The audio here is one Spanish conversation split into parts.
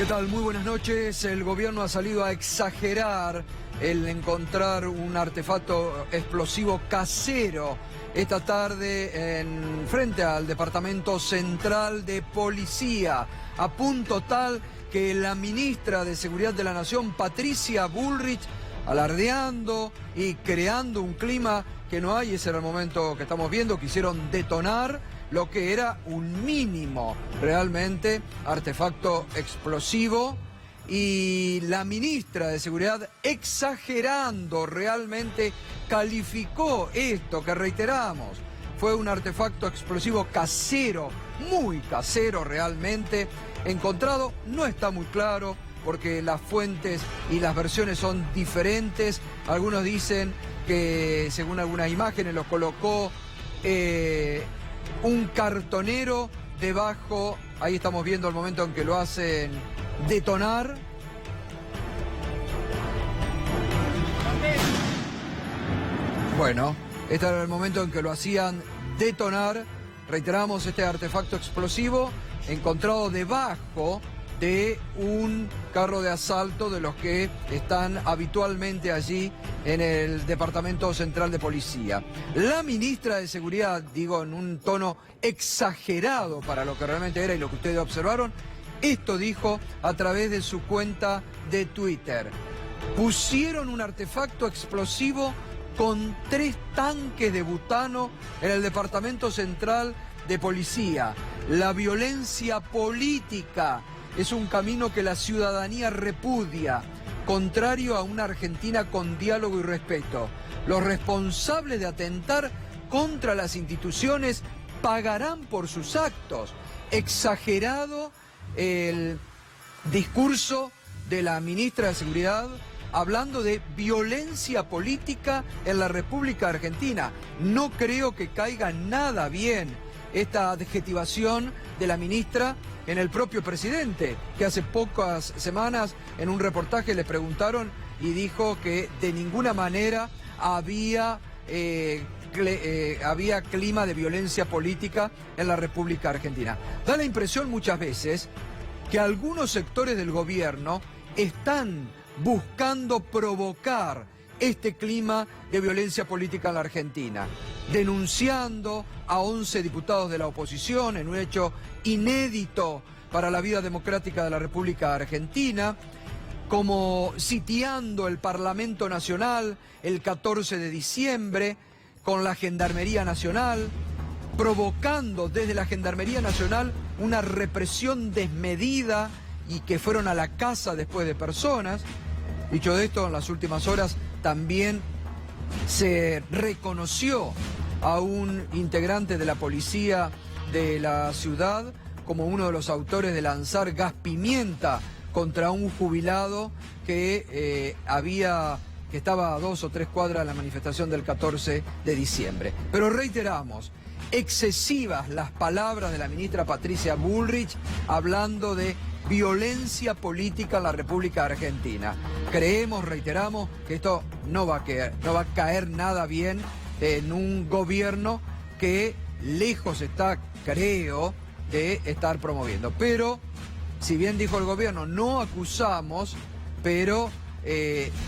¿Qué tal? Muy buenas noches. El gobierno ha salido a exagerar el encontrar un artefacto explosivo casero esta tarde frente al Departamento Central de Policía, a punto tal que la ministra de Seguridad de la Nación, Patricia Bullrich, alardeando y creando un clima que no hay, ese era el momento que estamos viendo, quisieron detonar lo que era un mínimo, realmente, artefacto explosivo, y la ministra de Seguridad, exagerando realmente, calificó esto que reiteramos. Fue un artefacto explosivo casero, muy casero realmente, encontrado, no está muy claro, porque las fuentes y las versiones son diferentes. Algunos dicen que, según algunas imágenes, lo colocó un cartonero debajo. Ahí estamos viendo el momento en que lo hacen detonar. Bueno, este era el momento en que lo hacían detonar. Reiteramos, este artefacto explosivo encontrado debajo de un carro de asalto de los que están habitualmente allí en el Departamento Central de Policía. La ministra de Seguridad, digo en un tono exagerado para lo que realmente era y lo que ustedes observaron, esto dijo a través de su cuenta de Twitter. Pusieron un artefacto explosivo con 3 tanques de butano en el Departamento Central de Policía. La violencia política es un camino que la ciudadanía repudia, contrario a una Argentina con diálogo y respeto. Los responsables de atentar contra las instituciones pagarán por sus actos. Exagerado el discurso de la ministra de Seguridad, hablando de violencia política en la República Argentina. No creo que caiga nada bien esta adjetivación de la ministra en el propio presidente, que hace pocas semanas en un reportaje le preguntaron y dijo que de ninguna manera había clima de violencia política en la República Argentina. Da la impresión muchas veces que algunos sectores del gobierno están buscando provocar este clima de violencia política en la Argentina, denunciando a 11 diputados de la oposición en un hecho inédito para la vida democrática de la República Argentina, como sitiando el Parlamento Nacional el 14 de diciembre con la Gendarmería Nacional, provocando desde la Gendarmería Nacional una represión desmedida y que fueron a la casa después de personas. Dicho de esto, en las últimas horas también se reconoció a un integrante de la policía de la ciudad como uno de los autores de lanzar gas pimienta contra un jubilado que estaba a 2 o 3 cuadras de la manifestación del 14 de diciembre. Pero reiteramos, excesivas las palabras de la ministra Patricia Bullrich hablando de violencia política en la República Argentina. Creemos, reiteramos, que esto no va a caer nada bien en un gobierno que lejos está, creo, de estar promoviendo. Pero, si bien dijo el gobierno, no acusamos, pero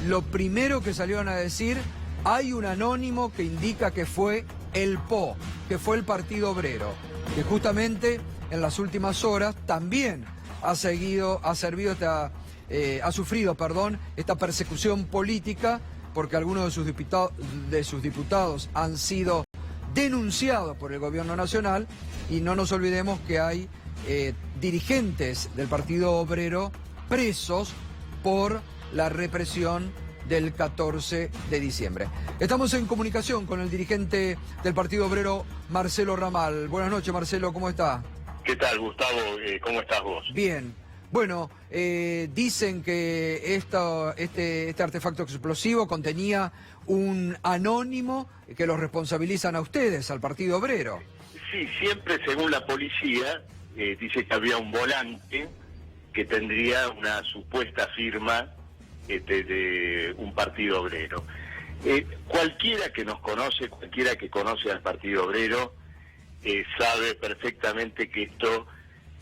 lo primero que salieron a decir, hay un anónimo que indica que fue el PO, que fue el Partido Obrero, que justamente en las últimas horas también ha sufrido esta persecución política, porque algunos de sus diputados han sido denunciados por el gobierno nacional, y no nos olvidemos que hay dirigentes del Partido Obrero presos por la represión del 14 de diciembre. Estamos en comunicación con el dirigente del Partido Obrero, Marcelo Ramal. Buenas noches, Marcelo, ¿cómo está? ¿Qué tal, Gustavo? ¿Cómo estás vos? Bien. Bueno, dicen que este artefacto explosivo contenía un anónimo que los responsabilizan a ustedes, al Partido Obrero. Sí, siempre según la policía, dice que había un volante que tendría una supuesta firma de un Partido Obrero. Cualquiera que nos conoce, cualquiera que conoce al Partido Obrero, sabe perfectamente que esto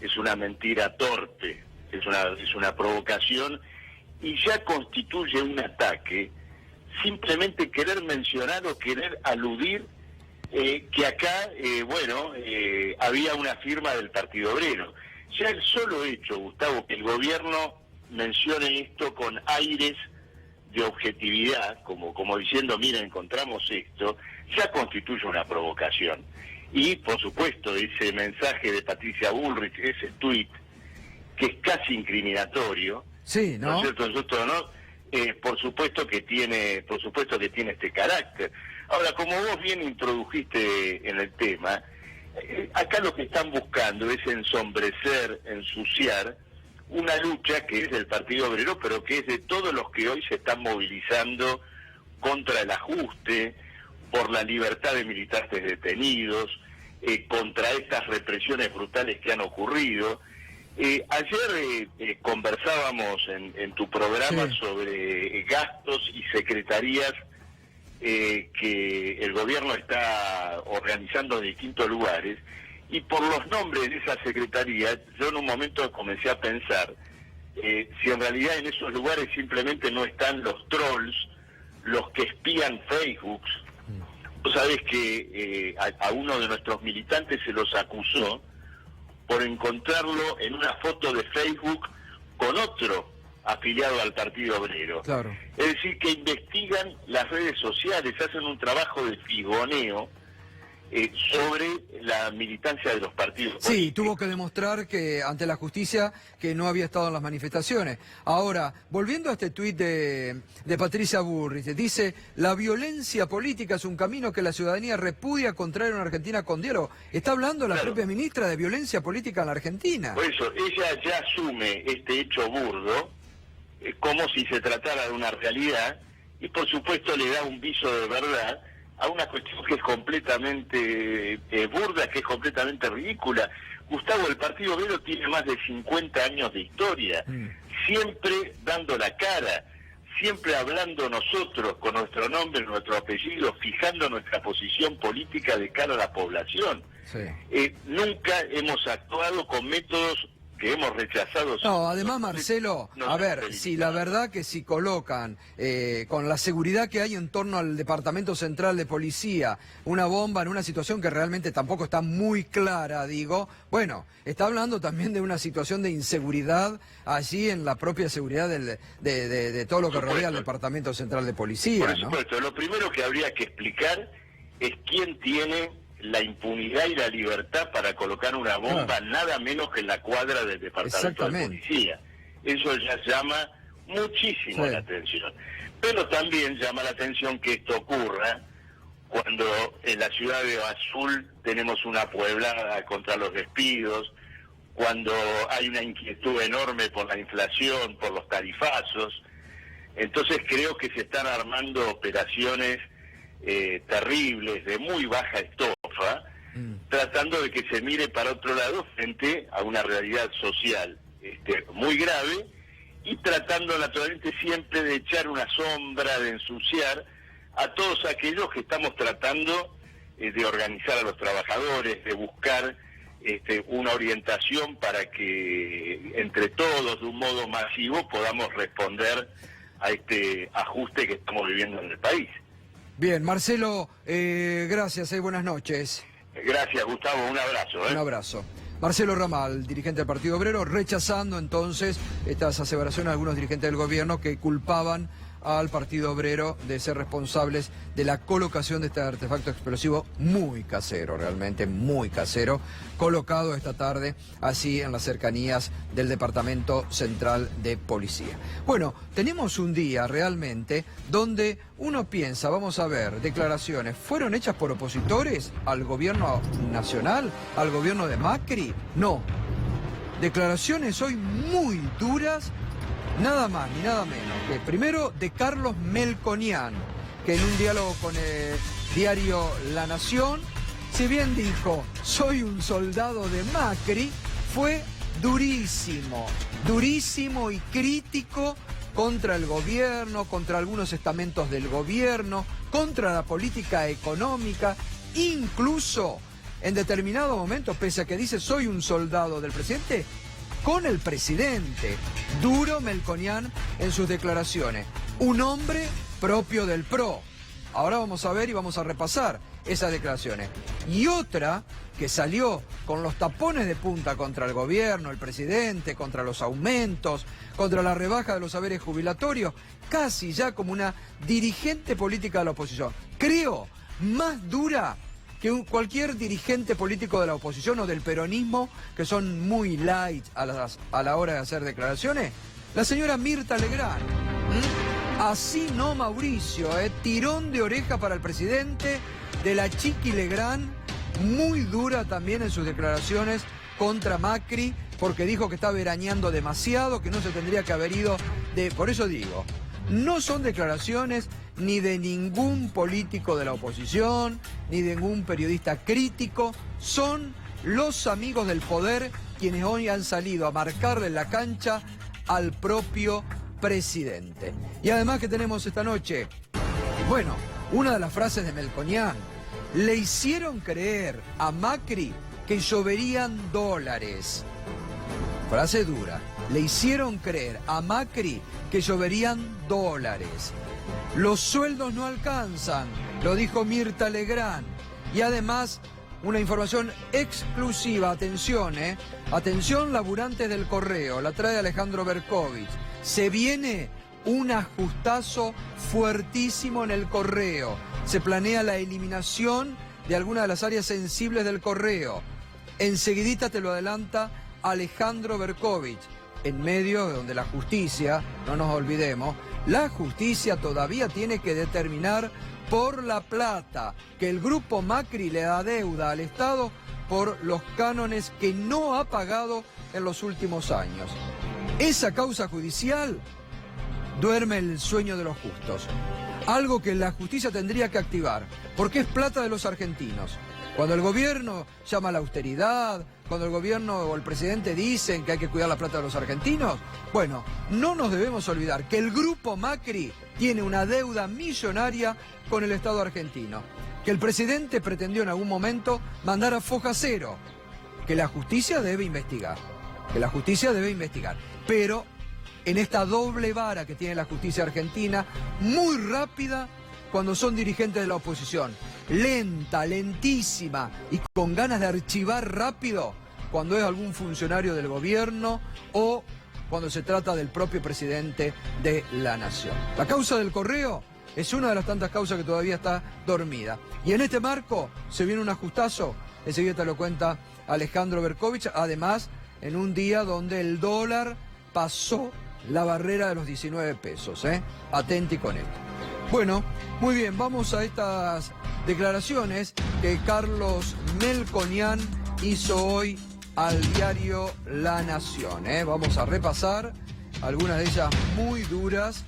es una mentira torpe. es una provocación y ya constituye un ataque simplemente querer mencionar o querer aludir que acá, había una firma del Partido Obrero. Ya el solo hecho, Gustavo, que el gobierno mencione esto con aires de objetividad, como diciendo, mira, encontramos esto, ya constituye una provocación. Y, por supuesto, ese mensaje de Patricia Bullrich, ese tuit, que es casi incriminatorio, sí, ¿no? ¿No es cierto? Nosotros, ¿no? Por supuesto que tiene este carácter. Ahora, como vos bien introdujiste en el tema, acá lo que están buscando es ensombrecer, ensuciar una lucha que es del Partido Obrero, pero que es de todos los que hoy se están movilizando contra el ajuste, por la libertad de militantes detenidos, contra estas represiones brutales que han ocurrido. Ayer conversábamos en tu programa sobre gastos y secretarías que el gobierno está organizando en distintos lugares, y por los nombres de esas secretarías, yo en un momento comencé a pensar si en realidad en esos lugares simplemente no están los trolls, los que espían Facebook. Vos sabés que a uno de nuestros militantes se los acusó por encontrarlo en una foto de Facebook con otro afiliado al Partido Obrero. Claro. Es decir, que investigan las redes sociales, hacen un trabajo de figoneo sobre la militancia de los partidos políticos. Sí, tuvo que demostrar que ante la justicia que no había estado en las manifestaciones. Ahora, volviendo a este tuit de Patricia Bullrich, dice: la violencia política es un camino que la ciudadanía repudia contraer una Argentina con diálogo. Está hablando la propia ministra de violencia política en la Argentina. Por eso, ella ya asume este hecho burdo como si se tratara de una realidad, y por supuesto le da un viso de verdad a una cuestión que es completamente burda, que es completamente ridícula. Gustavo, el Partido Obrero tiene más de 50 años de historia, siempre dando la cara, siempre hablando nosotros con nuestro nombre, nuestro apellido, fijando nuestra posición política de cara a la población. Sí. Nunca hemos actuado con métodos que hemos rechazado. No, además, Marcelo, a ver, si la verdad que si colocan con la seguridad que hay en torno al Departamento Central de Policía una bomba en una situación que realmente tampoco está muy clara, digo, bueno, está hablando también de una situación de inseguridad allí en la propia seguridad de todo lo que rodea al Departamento Central de Policía. Por supuesto, ¿no? Lo primero que habría que explicar es quién tiene la impunidad y la libertad para colocar una bomba nada menos que en la cuadra del Departamento de Policía. Eso ya llama muchísimo la atención. Pero también llama la atención que esto ocurra cuando en la ciudad de Azul tenemos una pueblada contra los despidos, cuando hay una inquietud enorme por la inflación, por los tarifazos. Entonces creo que se están armando operaciones terribles, de muy baja estofa, tratando de que se mire para otro lado frente a una realidad social muy grave, y tratando naturalmente siempre de echar una sombra, de ensuciar a todos aquellos que estamos tratando de organizar a los trabajadores, de buscar una orientación para que entre todos, de un modo masivo, podamos responder a este ajuste que estamos viviendo en el país. Bien, Marcelo, gracias, buenas noches. Gracias, Gustavo, un abrazo. Un abrazo. Marcelo Ramal, dirigente del Partido Obrero, rechazando entonces estas aseveraciones de algunos dirigentes del gobierno que culpaban al Partido Obrero de ser responsables de la colocación de este artefacto explosivo muy casero, realmente muy casero, colocado esta tarde así en las cercanías del Departamento Central de Policía. Bueno, tenemos un día realmente donde uno piensa, vamos a ver, declaraciones, ¿fueron hechas por opositores al gobierno nacional, al gobierno de Macri? No. Declaraciones hoy muy duras, nada más ni nada menos que primero de Carlos Melconian, que en un diálogo con el diario La Nación, si bien dijo soy un soldado de Macri, fue durísimo, durísimo y crítico contra el gobierno, contra algunos estamentos del gobierno, contra la política económica, incluso en determinado momento, pese a que dice soy un soldado del presidente, con el presidente. Duro Melconian en sus declaraciones. Un hombre propio del PRO. Ahora vamos a ver y vamos a repasar esas declaraciones. Y otra que salió con los tapones de punta contra el gobierno, el presidente, contra los aumentos, contra la rebaja de los haberes jubilatorios, casi ya como una dirigente política de la oposición. Creo más dura que cualquier dirigente político de la oposición o del peronismo, que son muy light a la hora de hacer declaraciones, la señora Mirta Legrand. Así no, Mauricio, tirón de oreja para el presidente de la Chiqui Legrand, muy dura también en sus declaraciones contra Macri, porque dijo que está veraneando demasiado, que no se tendría que haber ido de... Por eso digo, no son declaraciones ni de ningún político de la oposición, ni de ningún periodista crítico, son los amigos del poder quienes hoy han salido a marcarle la cancha al propio presidente. Y además que tenemos esta noche, bueno, una de las frases de Melconian: le hicieron creer a Macri que lloverían dólares. Frase dura. Le hicieron creer a Macri que lloverían dólares. Los sueldos no alcanzan, lo dijo Mirta Legrand. Y además, una información exclusiva, atención, atención laburantes del correo, la trae Alejandro Berkovich. Se viene un ajustazo fuertísimo en el correo. Se planea la eliminación de algunas de las áreas sensibles del correo. Enseguidita te lo adelanta Alejandro Berkovich, en medio de donde la justicia, no nos olvidemos, la justicia todavía tiene que determinar por la plata que el grupo Macri le da deuda al Estado por los cánones que no ha pagado en los últimos años. Esa causa judicial duerme el sueño de los justos. Algo que la justicia tendría que activar, porque es plata de los argentinos. Cuando el gobierno llama a la austeridad, cuando el gobierno o el presidente dicen que hay que cuidar la plata de los argentinos, bueno, no nos debemos olvidar que el grupo Macri tiene una deuda millonaria con el Estado argentino, que el presidente pretendió en algún momento mandar a foja cero, que la justicia debe investigar, pero en esta doble vara que tiene la justicia argentina, muy rápida cuando son dirigentes de la oposición, lenta, lentísima y con ganas de archivar rápido cuando es algún funcionario del gobierno o cuando se trata del propio presidente de la nación. La causa del correo es una de las tantas causas que todavía está dormida. Y en este marco se viene un ajustazo, enseguida te lo cuenta Alejandro Berkovich, además en un día donde el dólar pasó la barrera de los 19 pesos. Atenti con esto. Bueno, muy bien, vamos a estas declaraciones que Carlos Melconian hizo hoy al diario La Nación. Vamos a repasar algunas de ellas muy duras.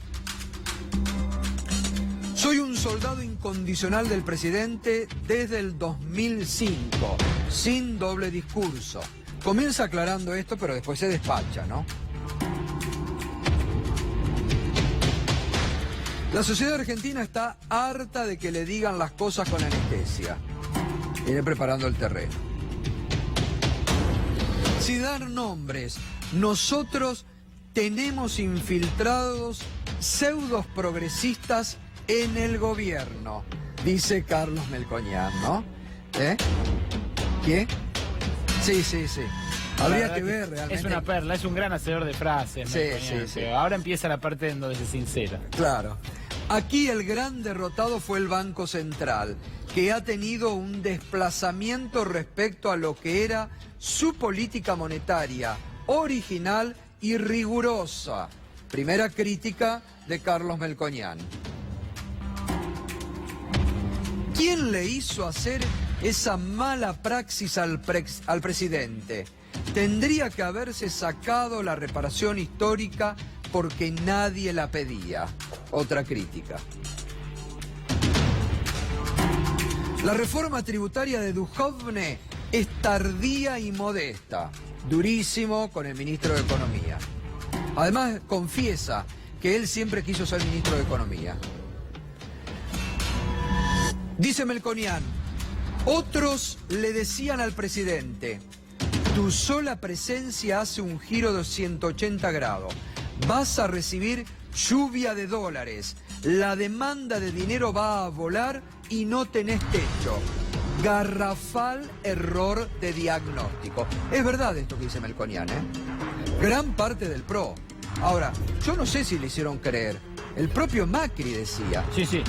Soy un soldado incondicional del presidente desde el 2005, sin doble discurso. Comienza aclarando esto, pero después se despacha, ¿no? La sociedad argentina está harta de que le digan las cosas con anestesia. Viene preparando el terreno. Sin dar nombres, nosotros tenemos infiltrados pseudos progresistas en el gobierno, dice Carlos Melconian, ¿no? ¿Qué? Sí. Habría que ver realmente. Es una perla, es un gran hacedor de frases. Sí. Ahora empieza la parte en donde se sincera. Claro. Aquí el gran derrotado fue el Banco Central, que ha tenido un desplazamiento respecto a lo que era su política monetaria original y rigurosa. Primera crítica de Carlos Melconian. ¿Quién le hizo hacer esa mala praxis al presidente? Tendría que haberse sacado la reparación histórica porque nadie la pedía. Otra crítica. La reforma tributaria de Duhovne es tardía y modesta. Durísimo con el ministro de Economía. Además, confiesa que él siempre quiso ser ministro de Economía. Dice Melconian, otros le decían al presidente, Tu sola presencia hace un giro de 180 grados. Vas a recibir lluvia de dólares. La demanda de dinero va a volar y no tenés techo. Garrafal error de diagnóstico. Es verdad esto que dice Melconian, ¿eh? Gran parte del PRO. Ahora, yo no sé si le hicieron creer. El propio Macri decía. Sí, sí.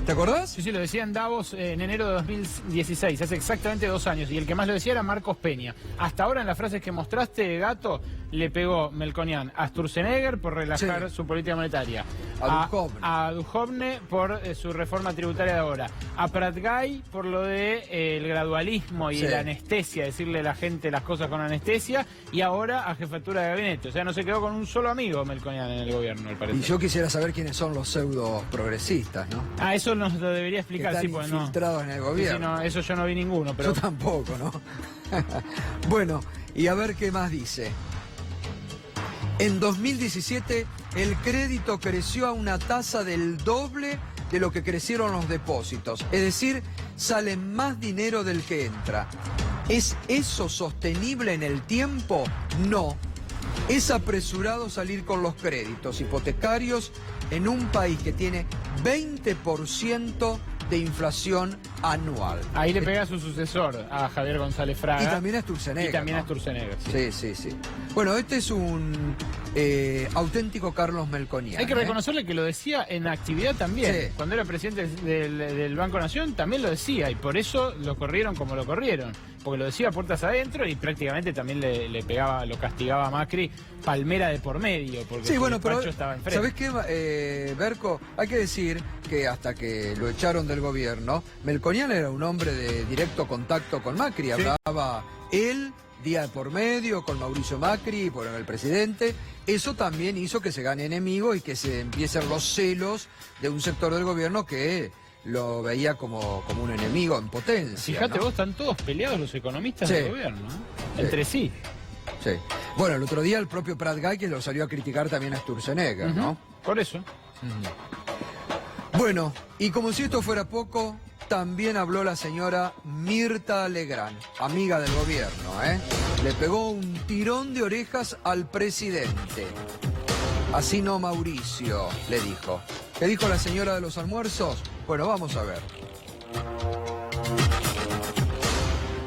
¿Te acordás? Sí, sí, lo decía en Davos en enero de 2016, hace exactamente 2 años. Y el que más lo decía era Marcos Peña. Hasta ahora, en las frases que mostraste, Gato, le pegó Melconian a Sturzenegger por relajar su política monetaria. A Duhovne por su reforma tributaria de ahora. A Pratgay por lo de el gradualismo y la anestesia, decirle a la gente las cosas con anestesia. Y ahora a jefatura de gabinete. O sea, no se quedó con un solo amigo Melconian en el gobierno, al parecer. Y yo quisiera saber quiénes son los pseudo progresistas, ¿no? Ah, eso nos lo debería explicar. Que están pues infiltrados en el gobierno. Sí, no, eso yo no vi ninguno. Pero... Yo tampoco, ¿no? Bueno, y a ver qué más dice. En 2017 el crédito creció a una tasa del doble de lo que crecieron los depósitos. Es decir, sale más dinero del que entra. ¿Es eso sostenible en el tiempo? No. Es apresurado salir con los créditos hipotecarios en un país que tiene 20% de inflación anual. Ahí le pega a su sucesor, a Javier González Fraga. Y también a Sturzenegger. Y también ¿no? a Sturzenegger. Sí, sí, sí. Bueno, este es un auténtico Carlos Melconian. Hay que reconocerle que lo decía en actividad también. Sí. Cuando era presidente del Banco Nación también lo decía, y por eso lo corrieron como lo corrieron. Porque lo decía puertas adentro y prácticamente también le pegaba, lo castigaba a Macri, palmera de por medio, porque sí, bueno, pero estaba enfrente. ¿Sabés qué, Berco? Hay que decir que hasta que lo echaron del gobierno, Melconian era un hombre de directo contacto con Macri. Hablaba él día de por medio con Mauricio Macri, por el presidente. Eso también hizo que se gane enemigo y que se empiecen los celos de un sector del gobierno que lo veía como un enemigo en potencia. Fíjate, ¿no? vos, están todos peleados los economistas del gobierno, ¿eh? Entre sí. Sí. Bueno, el otro día el propio Pratgay que lo salió a criticar también a Sturzenegger, ¿no? Por eso. Bueno, y como si esto fuera poco, también habló la señora Mirta Legrand, amiga del gobierno, ¿eh? Le pegó un tirón de orejas al presidente. Así no, Mauricio, le dijo. ¿Qué dijo la señora de los almuerzos? Bueno, vamos a ver.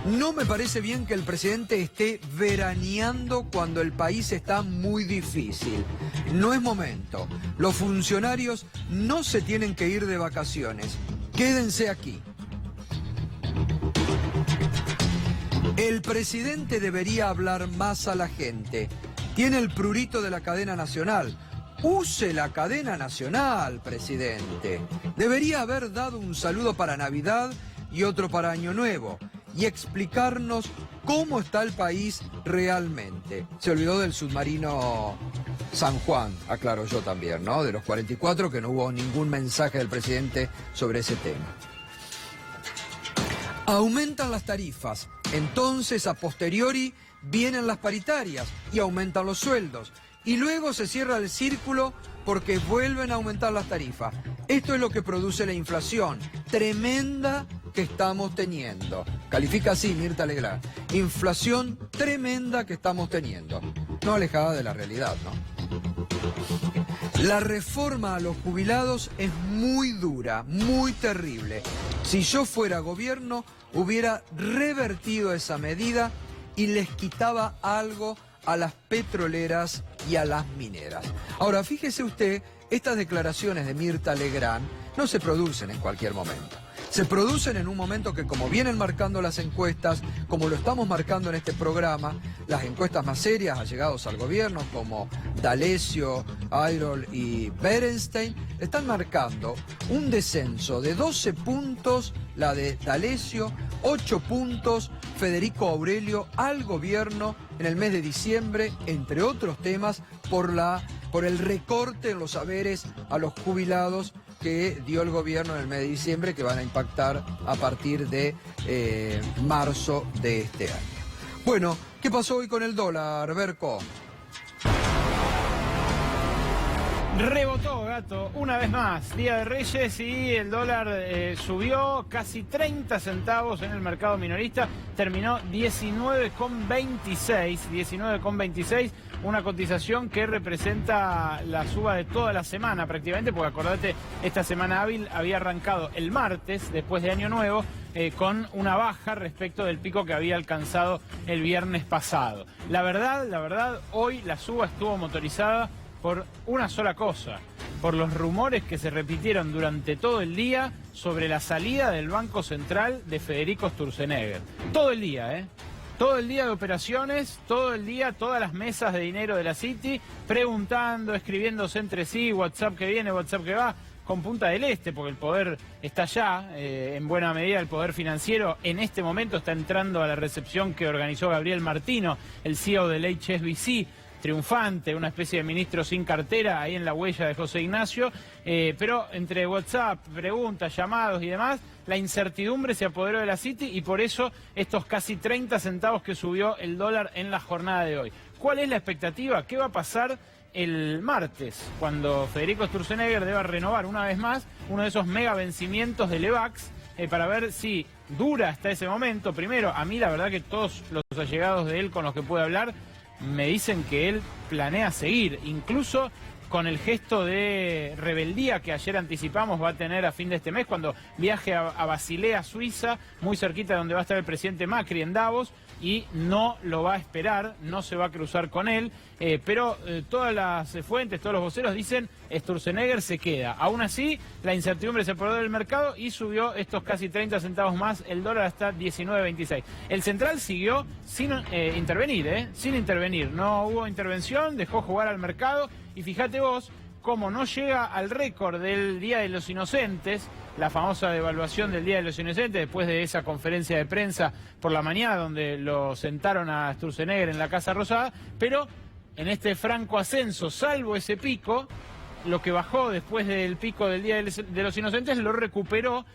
No me parece bien que el presidente esté veraneando cuando el país está muy difícil. No es momento. Los funcionarios no se tienen que ir de vacaciones. Quédense aquí. El presidente debería hablar más a la gente. Tiene el prurito de la cadena nacional. Use la cadena nacional, presidente. Debería haber dado un saludo para Navidad y otro para Año Nuevo y explicarnos cómo está el país realmente. Se olvidó del submarino San Juan, aclaro yo también, ¿no? De los 44, que no hubo ningún mensaje del presidente sobre ese tema. Aumentan las tarifas, entonces a posteriori vienen las paritarias y aumentan los sueldos. Y luego se cierra el círculo porque vuelven a aumentar las tarifas. Esto es lo que produce la inflación tremenda que estamos teniendo. Califica así Mirta Legrand. Inflación tremenda que estamos teniendo. No alejada de la realidad, ¿no? La reforma a los jubilados es muy dura, muy terrible. Si yo fuera gobierno, hubiera revertido esa medida y les quitaba algo a las petroleras y a las mineras. Ahora, fíjese usted, estas declaraciones de Mirta Legrand no se producen en cualquier momento. Se producen en un momento que, como vienen marcando las encuestas, como lo estamos marcando en este programa, las encuestas más serias allegados al gobierno, como D'Alessio, Ayrol y Berenstein, están marcando un descenso de 12 puntos, la de D'Alessio, 8 puntos, Federico Aurelio, al gobierno en el mes de diciembre, entre otros temas, por el recorte en los haberes a los jubilados que dio el gobierno en el mes de diciembre, que van a impactar a partir de marzo de este año. Bueno, ¿qué pasó hoy con el dólar, Berco? Rebotó, gato, una vez más, Día de Reyes, y el dólar subió casi 30 centavos en el mercado minorista, terminó 19,26, una cotización que representa la suba de toda la semana prácticamente, porque acordate, esta semana hábil había arrancado el martes, después de Año Nuevo, con una baja respecto del pico que había alcanzado el viernes pasado. La verdad, hoy la suba estuvo motorizada por una sola cosa, por los rumores que se repitieron durante todo el día sobre la salida del Banco Central de Federico Sturzenegger. Todo el día, ¿eh? Todo el día de operaciones, todo el día, todas las mesas de dinero de la City, preguntando, escribiéndose entre sí, WhatsApp que viene, WhatsApp que va, con Punta del Este, porque el poder está allá, en buena medida el poder financiero en este momento está entrando a la recepción que organizó Gabriel Martino, el CEO del HSBC, triunfante, una especie de ministro sin cartera, ahí en la huella de José Ignacio, pero entre WhatsApp, preguntas, llamados y demás, la incertidumbre se apoderó de la City y por eso estos casi 30 centavos que subió el dólar en la jornada de hoy. ¿Cuál es la expectativa? ¿Qué va a pasar el martes, cuando Federico Sturzenegger deba renovar una vez más uno de esos mega vencimientos del EVAX, para ver si dura hasta ese momento? Primero, a mí la verdad que todos los allegados de él con los que pude hablar me dicen que él planea seguir, incluso con el gesto de rebeldía que ayer anticipamos va a tener a fin de este mes, cuando viaje a Basilea, Suiza, muy cerquita de donde va a estar el presidente Macri, en Davos, y no lo va a esperar, no se va a cruzar con él, pero todas las fuentes, todos los voceros dicen Sturzenegger se queda. Aún así, la incertidumbre se apoderó del mercado y subió estos casi 30 centavos más, el dólar hasta 19.26. El central siguió sin intervenir, sin intervenir, no hubo intervención, dejó jugar al mercado, y fíjate vos cómo no llega al récord del Día de los Inocentes, la famosa devaluación del Día de los Inocentes, después de esa conferencia de prensa por la mañana donde lo sentaron a Sturzenegger en la Casa Rosada, pero en este franco ascenso, salvo ese pico, lo que bajó después del pico del Día de los Inocentes lo recuperó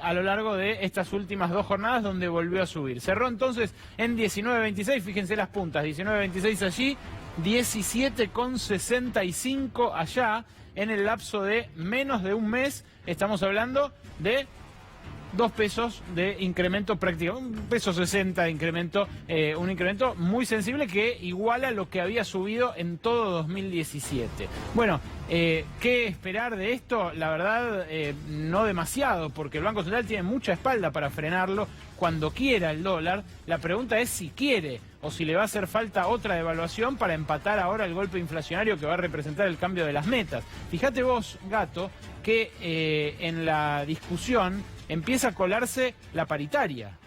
a lo largo de estas últimas dos jornadas, donde volvió a subir. Cerró entonces en 19.26, fíjense las puntas, 19.26 allí, 17,65 allá, en el lapso de menos de un mes. Estamos hablando de 2 pesos de incremento práctico, 1,60 peso de incremento, un incremento muy sensible que iguala lo que había subido en todo 2017. Bueno, ¿qué esperar de esto? La verdad, no demasiado, porque el Banco Central tiene mucha espalda para frenarlo cuando quiera el dólar. La pregunta es si quiere o si le va a hacer falta otra devaluación para empatar ahora el golpe inflacionario que va a representar el cambio de las metas. Fíjate vos, Gato, que en la discusión empieza a colarse la paritaria.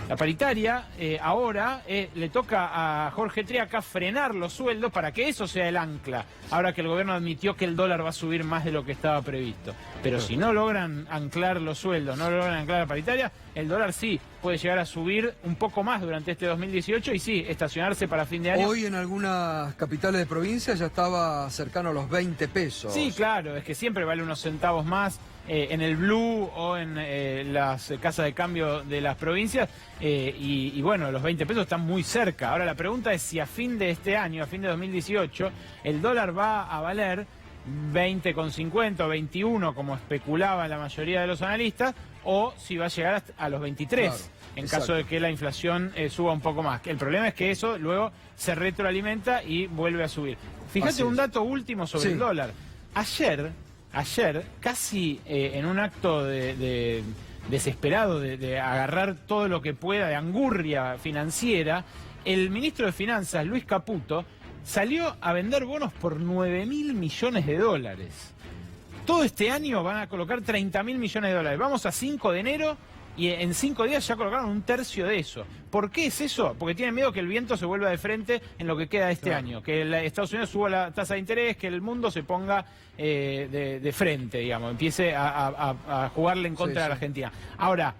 La paritaria ahora le toca a Jorge Triaca frenar los sueldos para que eso sea el ancla, ahora que el gobierno admitió que el dólar va a subir más de lo que estaba previsto. Pero si no logran anclar los sueldos, no logran anclar la paritaria, el dólar sí puede llegar a subir un poco más durante este 2018 y sí, estacionarse para fin de año. Hoy en algunas capitales de provincia ya estaba cercano a los 20 pesos. Sí, claro, es que siempre vale unos centavos más en el Blue o en las casas de cambio de las provincias, y bueno, los 20 pesos están muy cerca. Ahora la pregunta es si a fin de este año, a fin de 2018, el dólar va a valer 20,50 o 21, como especulaba la mayoría de los analistas, o si va a llegar a los 23, claro, en caso de que la inflación suba un poco más. El problema es que eso luego se retroalimenta y vuelve a subir. Fíjate un dato último sobre el dólar. Ayer, casi en un acto de desesperado de agarrar todo lo que pueda de angurria financiera, el ministro de Finanzas, Luis Caputo, salió a vender bonos por 9.000 millones de dólares. Todo este año van a colocar 30.000 millones de dólares. Vamos a 5 de enero y en 5 días ya colocaron un tercio de eso. ¿Por qué es eso? Porque tienen miedo que el viento se vuelva de frente en lo que queda de este año, que Estados Unidos suba la tasa de interés, que el mundo se ponga de frente, digamos, empiece a jugarle en contra de la Argentina. Ahora,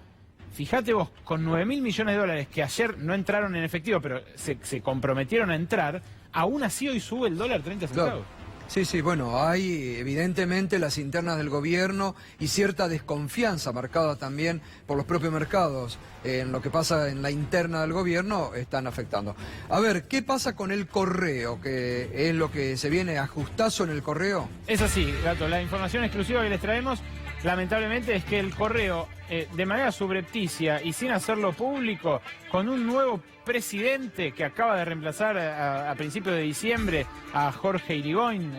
fíjate vos, con 9.000 millones de dólares que ayer no entraron en efectivo, pero se comprometieron a entrar, aún así hoy sube el dólar 30 centavos. Sí, sí, bueno, hay evidentemente las internas del gobierno y cierta desconfianza marcada también por los propios mercados en lo que pasa en la interna del gobierno están afectando. A ver, ¿qué pasa con el correo? Que es lo que se viene ajustazo en el correo. Es así, Gato, la información exclusiva que les traemos lamentablemente es que el correo, de manera subrepticia y sin hacerlo público, con un nuevo presidente que acaba de reemplazar a principios de diciembre a Jorge Irigoyen,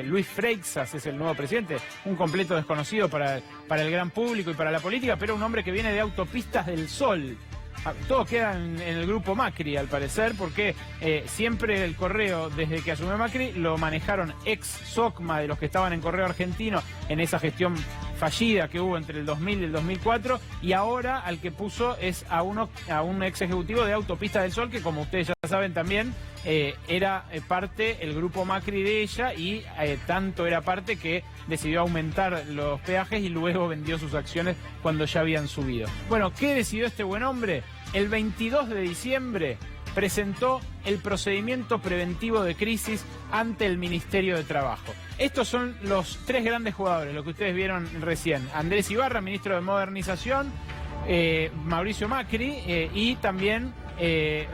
Luis Freixas es el nuevo presidente, un completo desconocido para el gran público y para la política, pero un hombre que viene de Autopistas del Sol. Todo queda en el grupo Macri, al parecer, porque siempre el correo, desde que asumió Macri, lo manejaron ex-SOCMA de los que estaban en Correo Argentino en esa gestión fallida que hubo entre el 2000 y el 2004, y ahora al que puso es a un ex ejecutivo de Autopistas del Sol, que como ustedes ya saben también, era parte el grupo Macri de ella, y tanto era parte que decidió aumentar los peajes y luego vendió sus acciones cuando ya habían subido. Bueno, ¿qué decidió este buen hombre? El 22 de diciembre presentó el procedimiento preventivo de crisis ante el Ministerio de Trabajo. Estos son los tres grandes jugadores, lo que ustedes vieron recién. Andrés Ibarra, ministro de Modernización, Mauricio Macri y también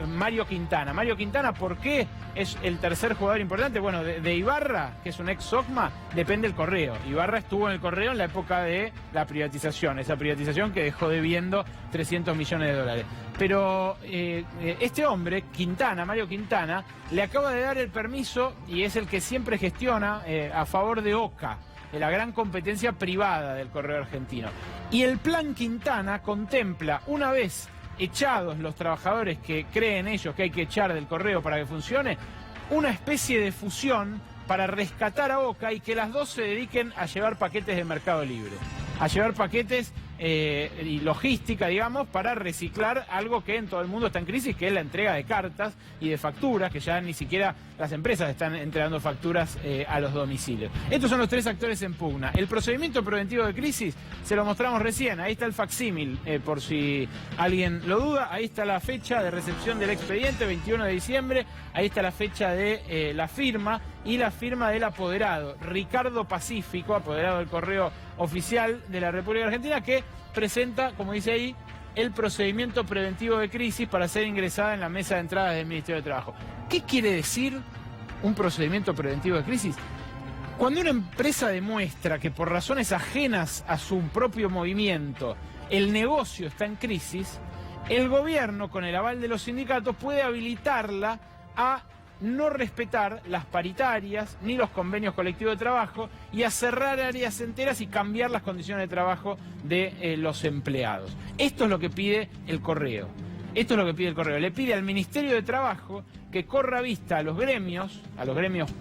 Mario Quintana. Mario Quintana, ¿por qué es el tercer jugador importante? Bueno, de Ibarra, que es un ex-SOCMA, depende el correo. Ibarra estuvo en el correo en la época de la privatización, esa privatización que dejó debiendo 300 millones de dólares. Pero este hombre, Quintana, Mario Quintana, le acaba de dar el permiso, y es el que siempre gestiona a favor de OCA, de la gran competencia privada del correo argentino. Y el plan Quintana contempla, una vez echados los trabajadores que creen ellos que hay que echar del correo para que funcione, una especie de fusión para rescatar a OCA y que las dos se dediquen a llevar paquetes de Mercado Libre, a llevar paquetes y logística, digamos, para reciclar algo que en todo el mundo está en crisis, que es la entrega de cartas y de facturas, que ya ni siquiera las empresas están entregando facturas a los domicilios. Estos son los tres actores en pugna. El procedimiento preventivo de crisis se lo mostramos recién, ahí está el facsímil, por si alguien lo duda, ahí está la fecha de recepción del expediente, 21 de diciembre, ahí está la fecha de la firma y la firma del apoderado, Ricardo Pacífico, apoderado del correo oficial de la República Argentina, que presenta, como dice ahí, el procedimiento preventivo de crisis para ser ingresada en la mesa de entradas del Ministerio de Trabajo. ¿Qué quiere decir un procedimiento preventivo de crisis? Cuando una empresa demuestra que por razones ajenas a su propio movimiento el negocio está en crisis, el gobierno, con el aval de los sindicatos, puede habilitarla a no respetar las paritarias ni los convenios colectivos de trabajo y a cerrar áreas enteras y cambiar las condiciones de trabajo de los empleados. Esto es lo que pide el correo. Esto es lo que pide el correo. Le pide al Ministerio de Trabajo que corra vista a los gremios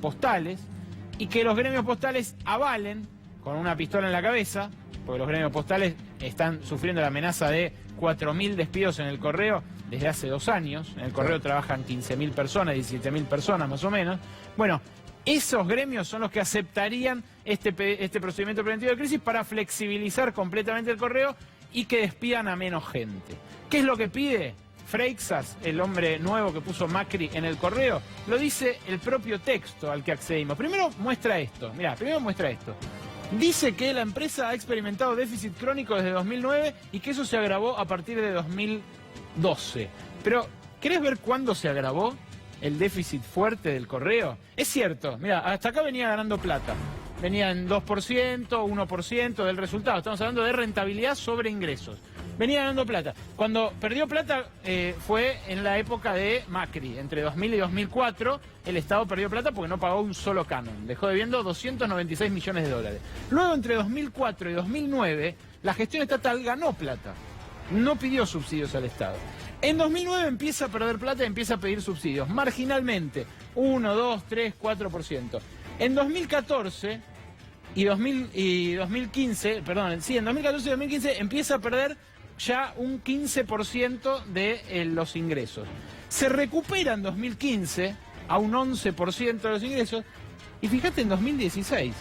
postales, y que los gremios postales avalen con una pistola en la cabeza, porque los gremios postales están sufriendo la amenaza de 4.000 despidos en el correo desde hace 2 años. En el correo trabajan 15.000 personas, 17.000 personas más o menos. Bueno, esos gremios son los que aceptarían este procedimiento preventivo de crisis para flexibilizar completamente el correo y que despidan a menos gente. ¿Qué es lo que pide Freixas, el hombre nuevo que puso Macri en el correo? Lo dice el propio texto al que accedimos. Primero muestra esto. Mirá, primero muestra esto. Dice que la empresa ha experimentado déficit crónico desde 2009 y que eso se agravó a partir de 2012. Pero, ¿querés ver cuándo se agravó el déficit fuerte del correo? Es cierto, mira, hasta acá venía ganando plata. Venía en 2%, 1% del resultado. Estamos hablando de rentabilidad sobre ingresos. Venía ganando plata. Cuando perdió plata fue en la época de Macri. Entre 2000 y 2004 el Estado perdió plata porque no pagó un solo canon. Dejó debiendo 296 millones de dólares. Luego, entre 2004 y 2009, la gestión estatal ganó plata. No pidió subsidios al Estado. En 2009 empieza a perder plata y empieza a pedir subsidios. Marginalmente. 1, 2, 3, 4%. En 2014 y 2015, perdón, sí, en 2014 y 2015 empieza a perder ya un 15% de los ingresos. Se recupera en 2015 a un 11% de los ingresos y fíjate en 2016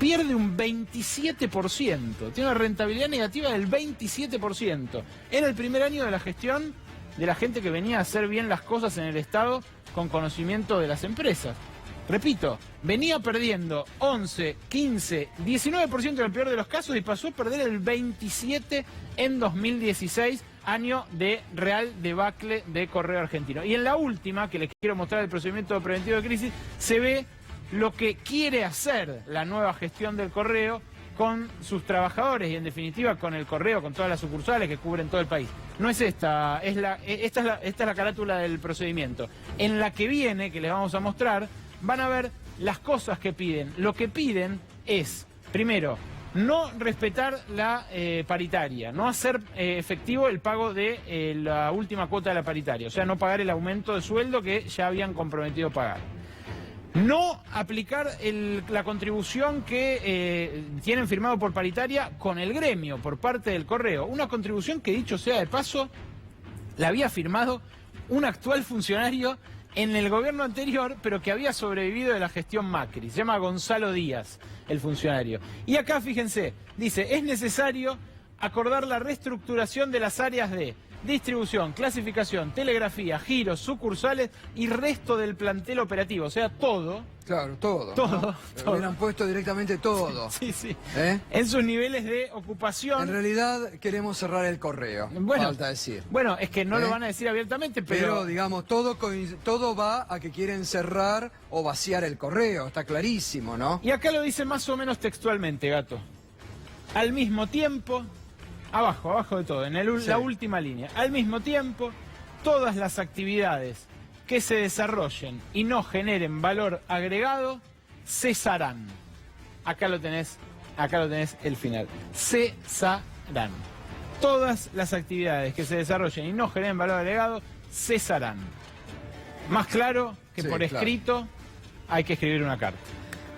pierde un 27%, tiene una rentabilidad negativa del 27%. Era el primer año de la gestión de la gente que venía a hacer bien las cosas en el Estado con conocimiento de las empresas. repito, venía perdiendo 11, 15, 19% en el peor de los casos y pasó a perder el 27% en 2016, año de real debacle de Correo Argentino. Y en la última, que les quiero mostrar el procedimiento preventivo de crisis, se ve lo que quiere hacer la nueva gestión del Correo con sus trabajadores y en definitiva con el Correo, con todas las sucursales que cubren todo el país. No es esta, esta es la carátula del procedimiento. En la que viene, que les vamos a mostrar, van a ver las cosas que piden. Lo que piden es, primero, no respetar la paritaria, no hacer efectivo el pago de la última cuota de la paritaria, o sea, no pagar el aumento de sueldo que ya habían comprometido pagar. No aplicar la contribución que tienen firmado por paritaria con el gremio por parte del Correo. Una contribución que, dicho sea de paso, la había firmado un actual funcionario en el gobierno anterior, pero que había sobrevivido de la gestión Macri. Se llama Gonzalo Díaz, el funcionario. Y acá, fíjense, dice, es necesario acordar la reestructuración de las áreas de distribución, clasificación, telegrafía, giros, sucursales y resto del plantel operativo, o sea, todo. Claro, todo. Todo. ¿No? Todo. Hubieran puesto directamente todo. Sí, sí. ¿Eh? En sus niveles de ocupación. En realidad queremos cerrar el Correo, Bueno, falta decir. Bueno, es que no lo van a decir abiertamente, Pero digamos, todo va a que quieren cerrar o vaciar el Correo, está clarísimo, ¿no? Y acá lo dice más o menos textualmente, Gato. Al mismo tiempo, abajo de todo, en la última línea. Al mismo tiempo, todas las actividades que se desarrollen y no generen valor agregado, cesarán. Acá lo tenés el final. Cesarán. Todas las actividades que se desarrollen y no generen valor agregado, cesarán. Más claro que por escrito, hay que escribir una carta.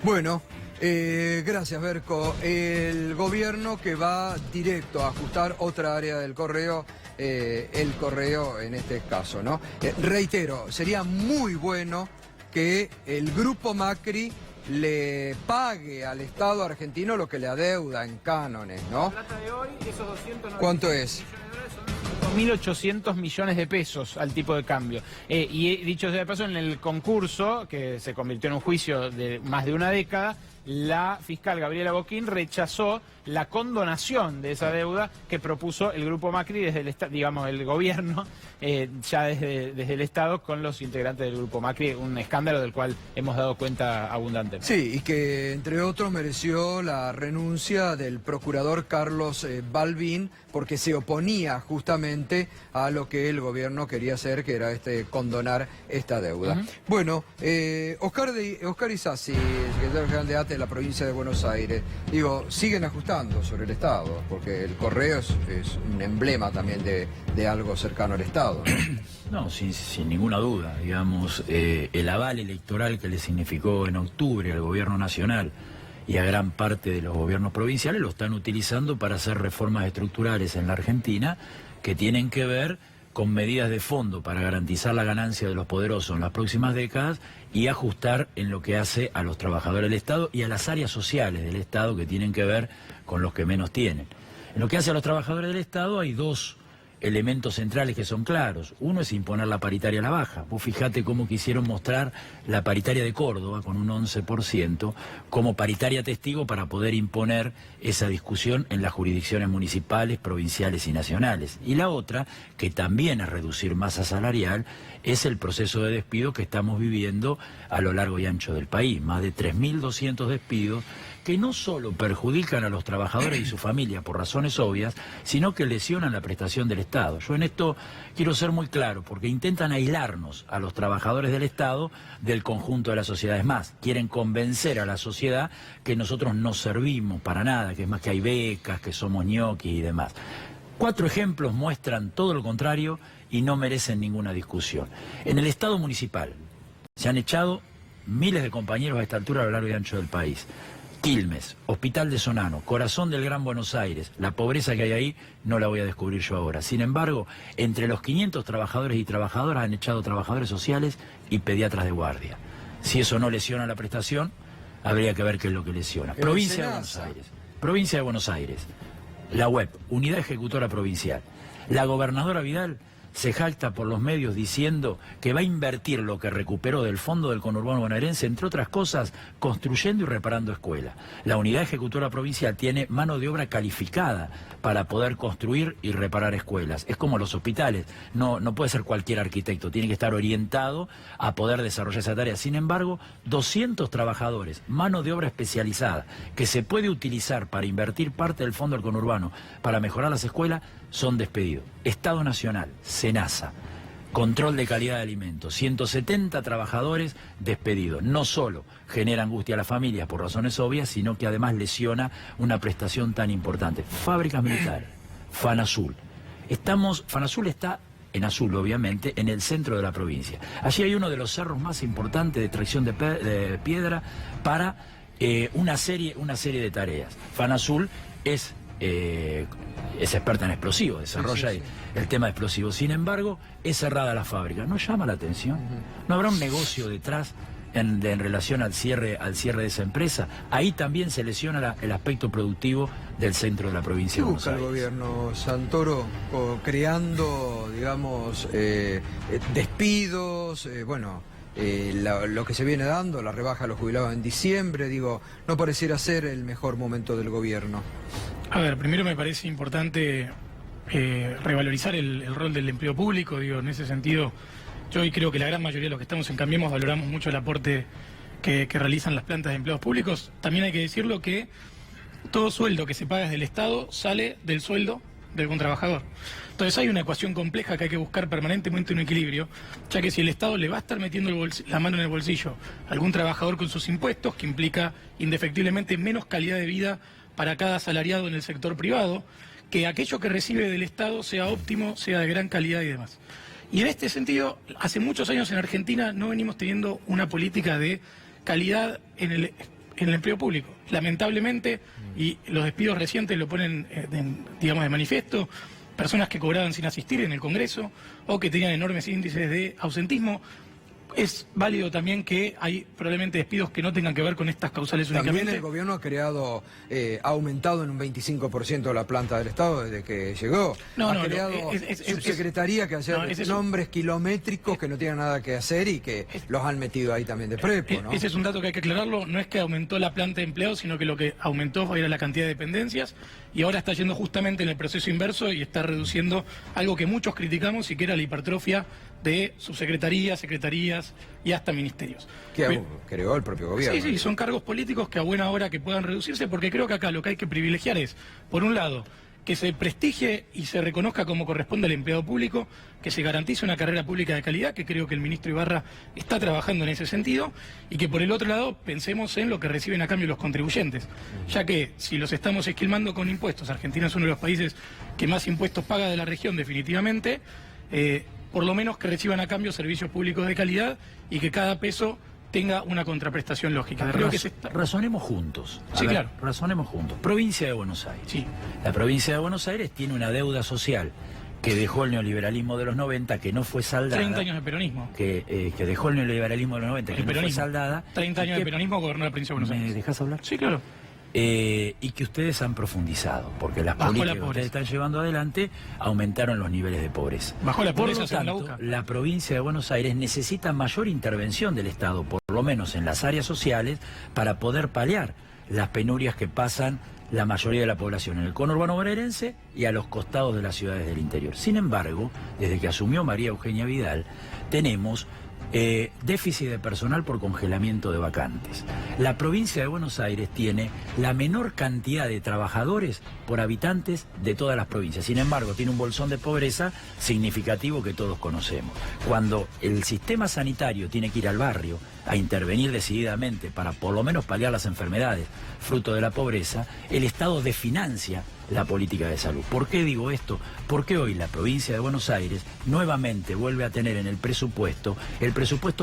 Bueno, gracias, Berco. El gobierno que va directo a ajustar otra área del Correo, el Correo en este caso, ¿no? Reitero, sería muy bueno que el Grupo Macri le pague al Estado argentino lo que le adeuda en cánones, ¿no? La plata de hoy, esos 290 ¿Cuánto es? 1.800 millones de pesos al tipo de cambio. Y dicho sea de paso, en el concurso, que se convirtió en un juicio de más de una década, la fiscal Gabriela Boquín rechazó la condonación de esa deuda que propuso el Grupo Macri desde el digamos el gobierno, ya desde el Estado con los integrantes del Grupo Macri, un escándalo del cual hemos dado cuenta abundantemente. Sí, y que entre otros mereció la renuncia del procurador Carlos Balbín, porque se oponía justamente a lo que el gobierno quería hacer, que era condonar esta deuda. Bueno, Oscar Isasi, secretario general de ATE de la provincia de Buenos Aires, digo, siguen ajustando sobre el Estado, porque el Correo es un emblema también de algo cercano al Estado, ¿no? No, sin ninguna duda, digamos, el aval electoral que le significó en octubre al gobierno nacional y a gran parte de los gobiernos provinciales lo están utilizando para hacer reformas estructurales en la Argentina que tienen que ver con medidas de fondo para garantizar la ganancia de los poderosos en las próximas décadas y ajustar en lo que hace a los trabajadores del Estado y a las áreas sociales del Estado que tienen que ver con los que menos tienen. En lo que hace a los trabajadores del Estado hay dos elementos centrales que son claros. Uno es imponer la paritaria a la baja. Vos fijate cómo quisieron mostrar la paritaria de Córdoba con un 11% como paritaria testigo para poder imponer esa discusión en las jurisdicciones municipales, provinciales y nacionales. Y la otra, que también es reducir masa salarial, es el proceso de despido que estamos viviendo a lo largo y ancho del país. Más de 3.200 despidos que no solo perjudican a los trabajadores y su familia por razones obvias, sino que lesionan la prestación del Estado. Yo en esto quiero ser muy claro, porque intentan aislarnos a los trabajadores del Estado del conjunto de la sociedad. Es más, quieren convencer a la sociedad que nosotros no servimos para nada, que es más que hay becas, que somos ñoquis y demás. 4 ejemplos muestran todo lo contrario y no merecen ninguna discusión. En el Estado municipal se han echado miles de compañeros a esta altura a lo largo y ancho del país. Quilmes, Hospital de Sonano, corazón del Gran Buenos Aires, la pobreza que hay ahí no la voy a descubrir yo ahora. Sin embargo, entre los 500 trabajadores y trabajadoras han echado trabajadores sociales y pediatras de guardia. Si eso no lesiona la prestación, habría que ver qué es lo que lesiona. Provincia de Buenos Aires. Provincia de Buenos Aires. La web, Unidad Ejecutora Provincial. La gobernadora Vidal se jacta por los medios diciendo que va a invertir lo que recuperó del fondo del conurbano bonaerense, entre otras cosas, construyendo y reparando escuelas. La unidad ejecutora provincial tiene mano de obra calificada para poder construir y reparar escuelas. Es como los hospitales, no puede ser cualquier arquitecto, tiene que estar orientado a poder desarrollar esa tarea. Sin embargo, 200 trabajadores, mano de obra especializada, que se puede utilizar para invertir parte del fondo del conurbano para mejorar las escuelas, son despedidos. Estado Nacional, SENASA, control de calidad de alimentos, 170 trabajadores despedidos. No solo genera angustia a las familias por razones obvias, sino que además lesiona una prestación tan importante. Fábricas militares, FANASUL. FANASUL está en azul, obviamente, en el centro de la provincia. Allí hay uno de los cerros más importantes de extracción de piedra para una serie de tareas. FANASUL es experta en explosivos, desarrolla el tema de explosivos. Sin embargo, es cerrada la fábrica. ¿No llama la atención? ¿No habrá un negocio detrás en relación al cierre de esa empresa? Ahí también se lesiona el aspecto productivo del centro de la provincia de Buenos Aires. ¿Qué busca el gobierno, Santoro, creando, digamos, despidos, lo que se viene dando, la rebaja a los jubilados en diciembre, digo, no pareciera ser el mejor momento del gobierno? A ver, primero me parece importante revalorizar el rol del empleo público, digo, en ese sentido, yo hoy creo que la gran mayoría de los que estamos en Cambiemos valoramos mucho el aporte que realizan las plantas de empleados públicos. También hay que decirlo que todo sueldo que se paga desde el Estado sale del sueldo de algún trabajador. Entonces hay una ecuación compleja que hay que buscar permanentemente un equilibrio, ya que si el Estado le va a estar metiendo la mano en el bolsillo a algún trabajador con sus impuestos, que implica indefectiblemente menos calidad de vida para cada asalariado en el sector privado, que aquello que recibe del Estado sea óptimo, sea de gran calidad y demás. Y en este sentido, hace muchos años en Argentina no venimos teniendo una política de calidad en el empleo público. Lamentablemente, y los despidos recientes lo ponen, digamos, de manifiesto, personas que cobraban sin asistir en el Congreso o que tenían enormes índices de ausentismo. Es válido también que hay probablemente despidos que no tengan que ver con estas causales únicamente. También el gobierno ha aumentado en un 25% la planta del Estado desde que llegó. Ha creado subsecretaría que hace nombres kilométricos que no tienen nada que hacer y que los han metido ahí también de prepo, ¿no? Ese es un dato que hay que aclararlo. No es que aumentó la planta de empleados, sino que lo que aumentó era la cantidad de dependencias y ahora está yendo justamente en el proceso inverso y está reduciendo algo que muchos criticamos y que era la hipertrofia de subsecretarías, secretarías y hasta ministerios. Que creó el propio gobierno. Sí, son cargos políticos que a buena hora que puedan reducirse, porque creo que acá lo que hay que privilegiar es, por un lado, que se prestigie y se reconozca como corresponde al empleado público, que se garantice una carrera pública de calidad, que creo que el ministro Ibarra está trabajando en ese sentido, y que por el otro lado pensemos en lo que reciben a cambio los contribuyentes, ya que si los estamos esquilmando con impuestos, Argentina es uno de los países que más impuestos paga de la región definitivamente, por lo menos que reciban a cambio servicios públicos de calidad y que cada peso tenga una contraprestación lógica. Creo que razonemos juntos. Sí, claro. Razonemos juntos. Provincia de Buenos Aires. Sí. La provincia de Buenos Aires tiene una deuda social que dejó el neoliberalismo de los 90, que no fue saldada. 30 años de peronismo. Que dejó el neoliberalismo de los 90, que no fue saldada. 30 años de peronismo gobernó la provincia de Buenos Aires. ¿Me dejas hablar? Sí, claro. Y que ustedes han profundizado, porque las políticas que ustedes están llevando adelante aumentaron los niveles de pobreza. Bajó la pobreza. Por lo tanto, la provincia de Buenos Aires necesita mayor intervención del Estado, por lo menos en las áreas sociales, para poder paliar las penurias que pasan la mayoría de la población en el conurbano bonaerense y a los costados de las ciudades del interior. Sin embargo, desde que asumió María Eugenia Vidal, tenemos déficit de personal por congelamiento de vacantes. La provincia de Buenos Aires tiene la menor cantidad de trabajadores por habitantes de todas las provincias. Sin embargo, tiene un bolsón de pobreza significativo que todos conocemos. Cuando el sistema sanitario tiene que ir al barrio a intervenir decididamente para por lo menos paliar las enfermedades fruto de la pobreza, el Estado desfinancia la política de salud. ¿Por qué digo esto? Porque hoy la provincia de Buenos Aires nuevamente vuelve a tener en el presupuesto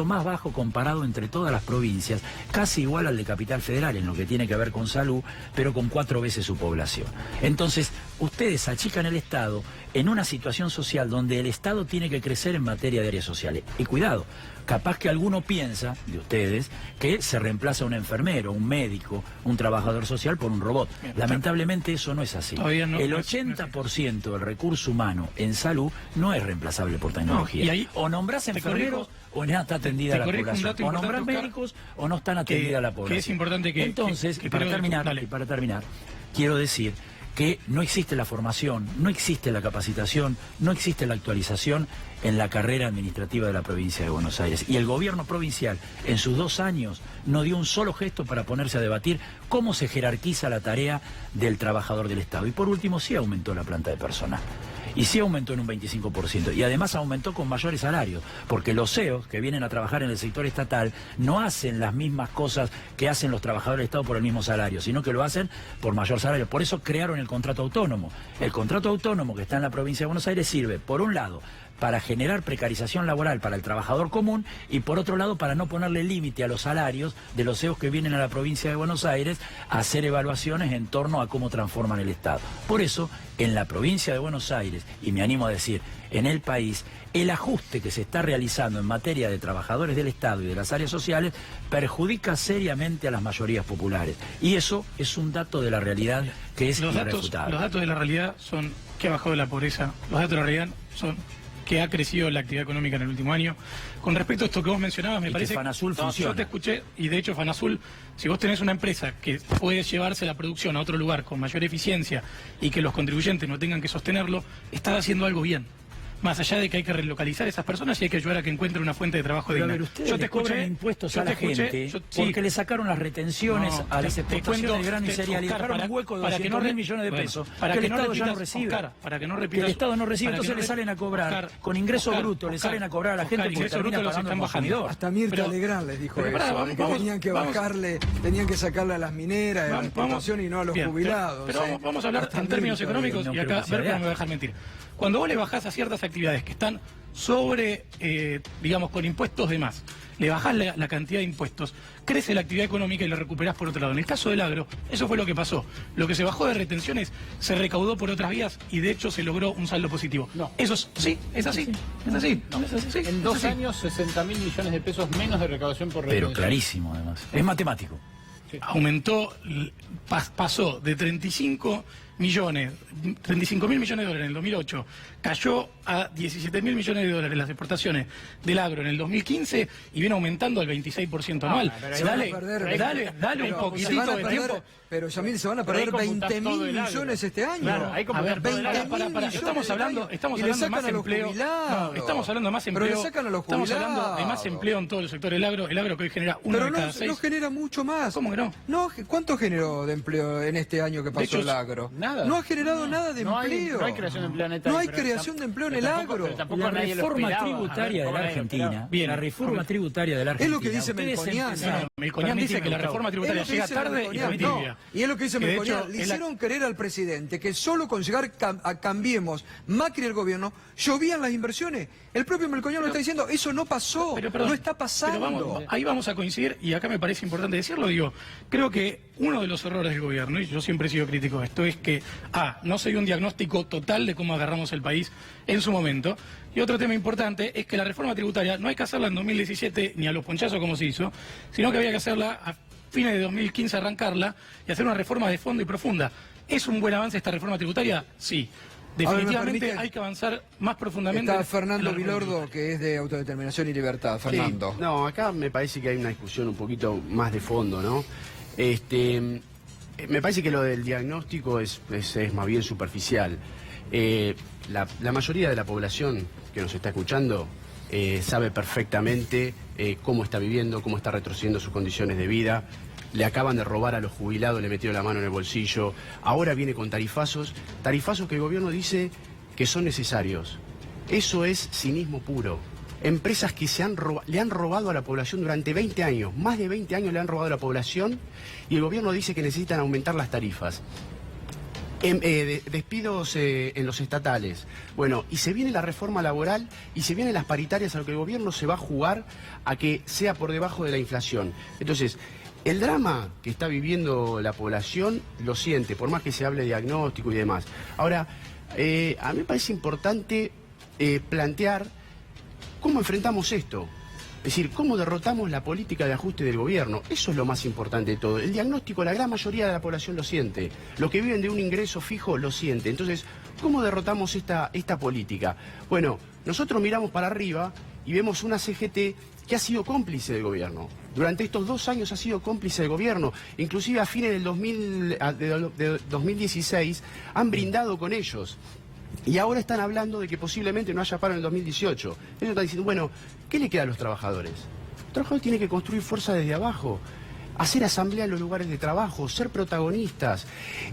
más bajo comparado entre todas las provincias, casi igual al de Capital Federal en lo que tiene que ver con salud, pero con 4 veces su población. Entonces, ustedes achican el Estado en una situación social donde el Estado tiene que crecer en materia de áreas sociales. Y cuidado, capaz que alguno piensa, de ustedes, que se reemplaza un enfermero, un médico, un trabajador social por un robot. Lamentablemente eso no es así. El 80% del recurso humano en salud no es reemplazable por tecnología. Y ahí, o nombrás enfermeros o no está atendida la población. O nombrás médicos o no están atendida la población. Que es importante que... Entonces, para terminar, quiero decir que no existe la formación, no existe la capacitación, no existe la actualización en la carrera administrativa de la provincia de Buenos Aires. Y el gobierno provincial, en sus 2 años, no dio un solo gesto para ponerse a debatir cómo se jerarquiza la tarea del trabajador del Estado. Y por último, sí aumentó la planta de personal. Y sí aumentó en un 25%. Y además aumentó con mayores salarios. Porque los CEOs que vienen a trabajar en el sector estatal no hacen las mismas cosas que hacen los trabajadores del Estado por el mismo salario, sino que lo hacen por mayor salario. Por eso crearon el contrato autónomo. El contrato autónomo que está en la provincia de Buenos Aires sirve, por un lado, para generar precarización laboral para el trabajador común y por otro lado para no ponerle límite a los salarios de los CEOs que vienen a la provincia de Buenos Aires a hacer evaluaciones en torno a cómo transforman el Estado. Por eso, en la provincia de Buenos Aires, y me animo a decir, en el país, el ajuste que se está realizando en materia de trabajadores del Estado y de las áreas sociales perjudica seriamente a las mayorías populares. Y eso es un dato de la realidad que es irrefutable. Los datos de la realidad son que ha bajado la pobreza, los datos de la realidad son que ha crecido la actividad económica en el último año. Con respecto a esto que vos mencionabas, me parece que FANASUL funciona. Yo te escuché, y de hecho FANASUL, si vos tenés una empresa que puede llevarse la producción a otro lugar con mayor eficiencia y que los contribuyentes no tengan que sostenerlo, está haciendo algo bien. Más allá de que hay que relocalizar a esas personas y hay que ayudar a que encuentren una fuente de trabajo digna. Pero ustedes le cobran impuestos a la gente porque le sacaron las retenciones a las exportaciones de grano y cereal y dejaron un hueco de 200.000 millones de pesos para que que el no Estado ya no repitas, recibe. Oscar, para que no repitas, que el Estado no recibe, para que entonces no le salen a cobrar Oscar, con ingreso Oscar, bruto, le salen a cobrar a la gente porque ingreso termina bruto los pagando están al consumidor. Hasta Mirta Pero- Legrand les dijo pero eso, pará, de que vamos- tenían que vamos- bajarle, tenían que sacarle a las mineras de la exportación y no a los bien, jubilados. Pero vamos a hablar Hasta en términos Mirta económicos no y creo acá que sea ver cómo real. me va a dejar mentir. Cuando vos le bajás a ciertas actividades que están sobre, digamos, con impuestos de más, le bajás la cantidad de impuestos, crece la actividad económica y la recuperás por otro lado. En el caso del agro, eso fue lo que pasó. Lo que se bajó de retenciones se recaudó por otras vías y de hecho se logró un saldo positivo. No. Eso es, sí, es así, es así. Es así, sí, En es 2 así. años, 60.000 millones de pesos menos de recaudación por Pero retención. clarísimo además. Es matemático. Aumentó, pasó de 35 millones, 35.000 millones de dólares en el 2008, cayó a 17.000 millones de dólares las exportaciones del agro en el 2015 y viene aumentando al 26% anual. pero ahí van a Dale, perder- dale un pero se van poquitito a de perder- tiempo. Pero Yamil, se van a Pero hay perder que computar 20.000 todo el agro. millones este año. Claro, hay que A computar ver, todo el agro. para, estamos hablando, y le de sacan más a los empleo. jubilados. No, estamos hablando de más Pero empleo. le sacan a los Estamos hablando de más jubilados. empleo en todo el sector del agro. El agro que hoy genera uno Pero de no, cada 6. no genera mucho más. ¿Cómo que no? No, ¿cuánto generó de empleo en este año que pasó hecho, el agro? nada. No ha generado nada de No hay- empleo. no hay creación de empleo en esta No hay área, pero creación de empleo en el pero tampoco- agro. pero tampoco La nadie lo reforma esperaba. tributaria A ver, de la ¿cómo nadie lo Argentina, esperaba? Bien, la reforma tributaria de la Es Argentina. lo que dice Ustedes Melconian. empezaron- Melconian dice que la reforma tributaria Es lo que llega dice tarde y Melconian. comete No, idea. y es lo que dice Que de Melconian. hecho, Le es la- hicieron creer al presidente que solo con llegar a Cambiemos, Macri y el gobierno, llovían las inversiones. El propio Melconian lo está diciendo, eso no pasó, Perdón, no está pasando. pero ahí vamos a coincidir, y acá me parece importante decirlo, digo, creo que uno de los errores del gobierno, y yo siempre he sido crítico de esto, es que, no se dio un diagnóstico total de cómo agarramos el país en su momento, y otro tema importante es que la reforma tributaria no hay que hacerla en 2017 ni a los ponchazos como se hizo, sino que había que hacerla a fines de 2015, arrancarla, y hacer una reforma de fondo y profunda. ¿Es un buen avance esta reforma tributaria? Sí. Definitivamente permite- hay que avanzar más profundamente. Está en Fernando la reforma Vilordo, que es de Autodeterminación y Libertad. Fernando. Sí, no, acá me parece que hay una discusión un poquito más de fondo, ¿no? Me parece que lo del diagnóstico es más bien superficial. La mayoría de la población que nos está escuchando sabe perfectamente cómo está viviendo, cómo está retrocediendo sus condiciones de vida. Le acaban de robar a los jubilados, le metieron la mano en el bolsillo. Ahora viene con tarifazos que el gobierno dice que son necesarios. Eso es cinismo puro. Empresas que le han robado a la población durante 20 años, más de 20 años le han robado a la población y el gobierno dice que necesitan aumentar las tarifas. Despidos en los estatales. Bueno, y se viene la reforma laboral y se vienen las paritarias a lo que el gobierno se va a jugar a que sea por debajo de la inflación. Entonces, El drama que está viviendo la población lo siente, por más que se hable de diagnóstico y demás. Ahora, a mí me parece importante plantear cómo enfrentamos esto. Es decir, cómo derrotamos la política de ajuste del gobierno. Eso es lo más importante de todo. El diagnóstico, la gran mayoría de la población lo siente. Los que viven de un ingreso fijo lo siente. Entonces, ¿cómo derrotamos esta política? Bueno, nosotros miramos para arriba y vemos una CGT que ha sido cómplice del gobierno. Durante estos 2 años ha sido cómplice del gobierno. Inclusive a fines del 2016 han brindado con ellos. Y ahora están hablando de que posiblemente no haya paro en el 2018. Ellos están diciendo, bueno, ¿qué le queda a los trabajadores? Los trabajadores tienen que construir fuerza desde abajo, hacer asamblea en los lugares de trabajo, ser protagonistas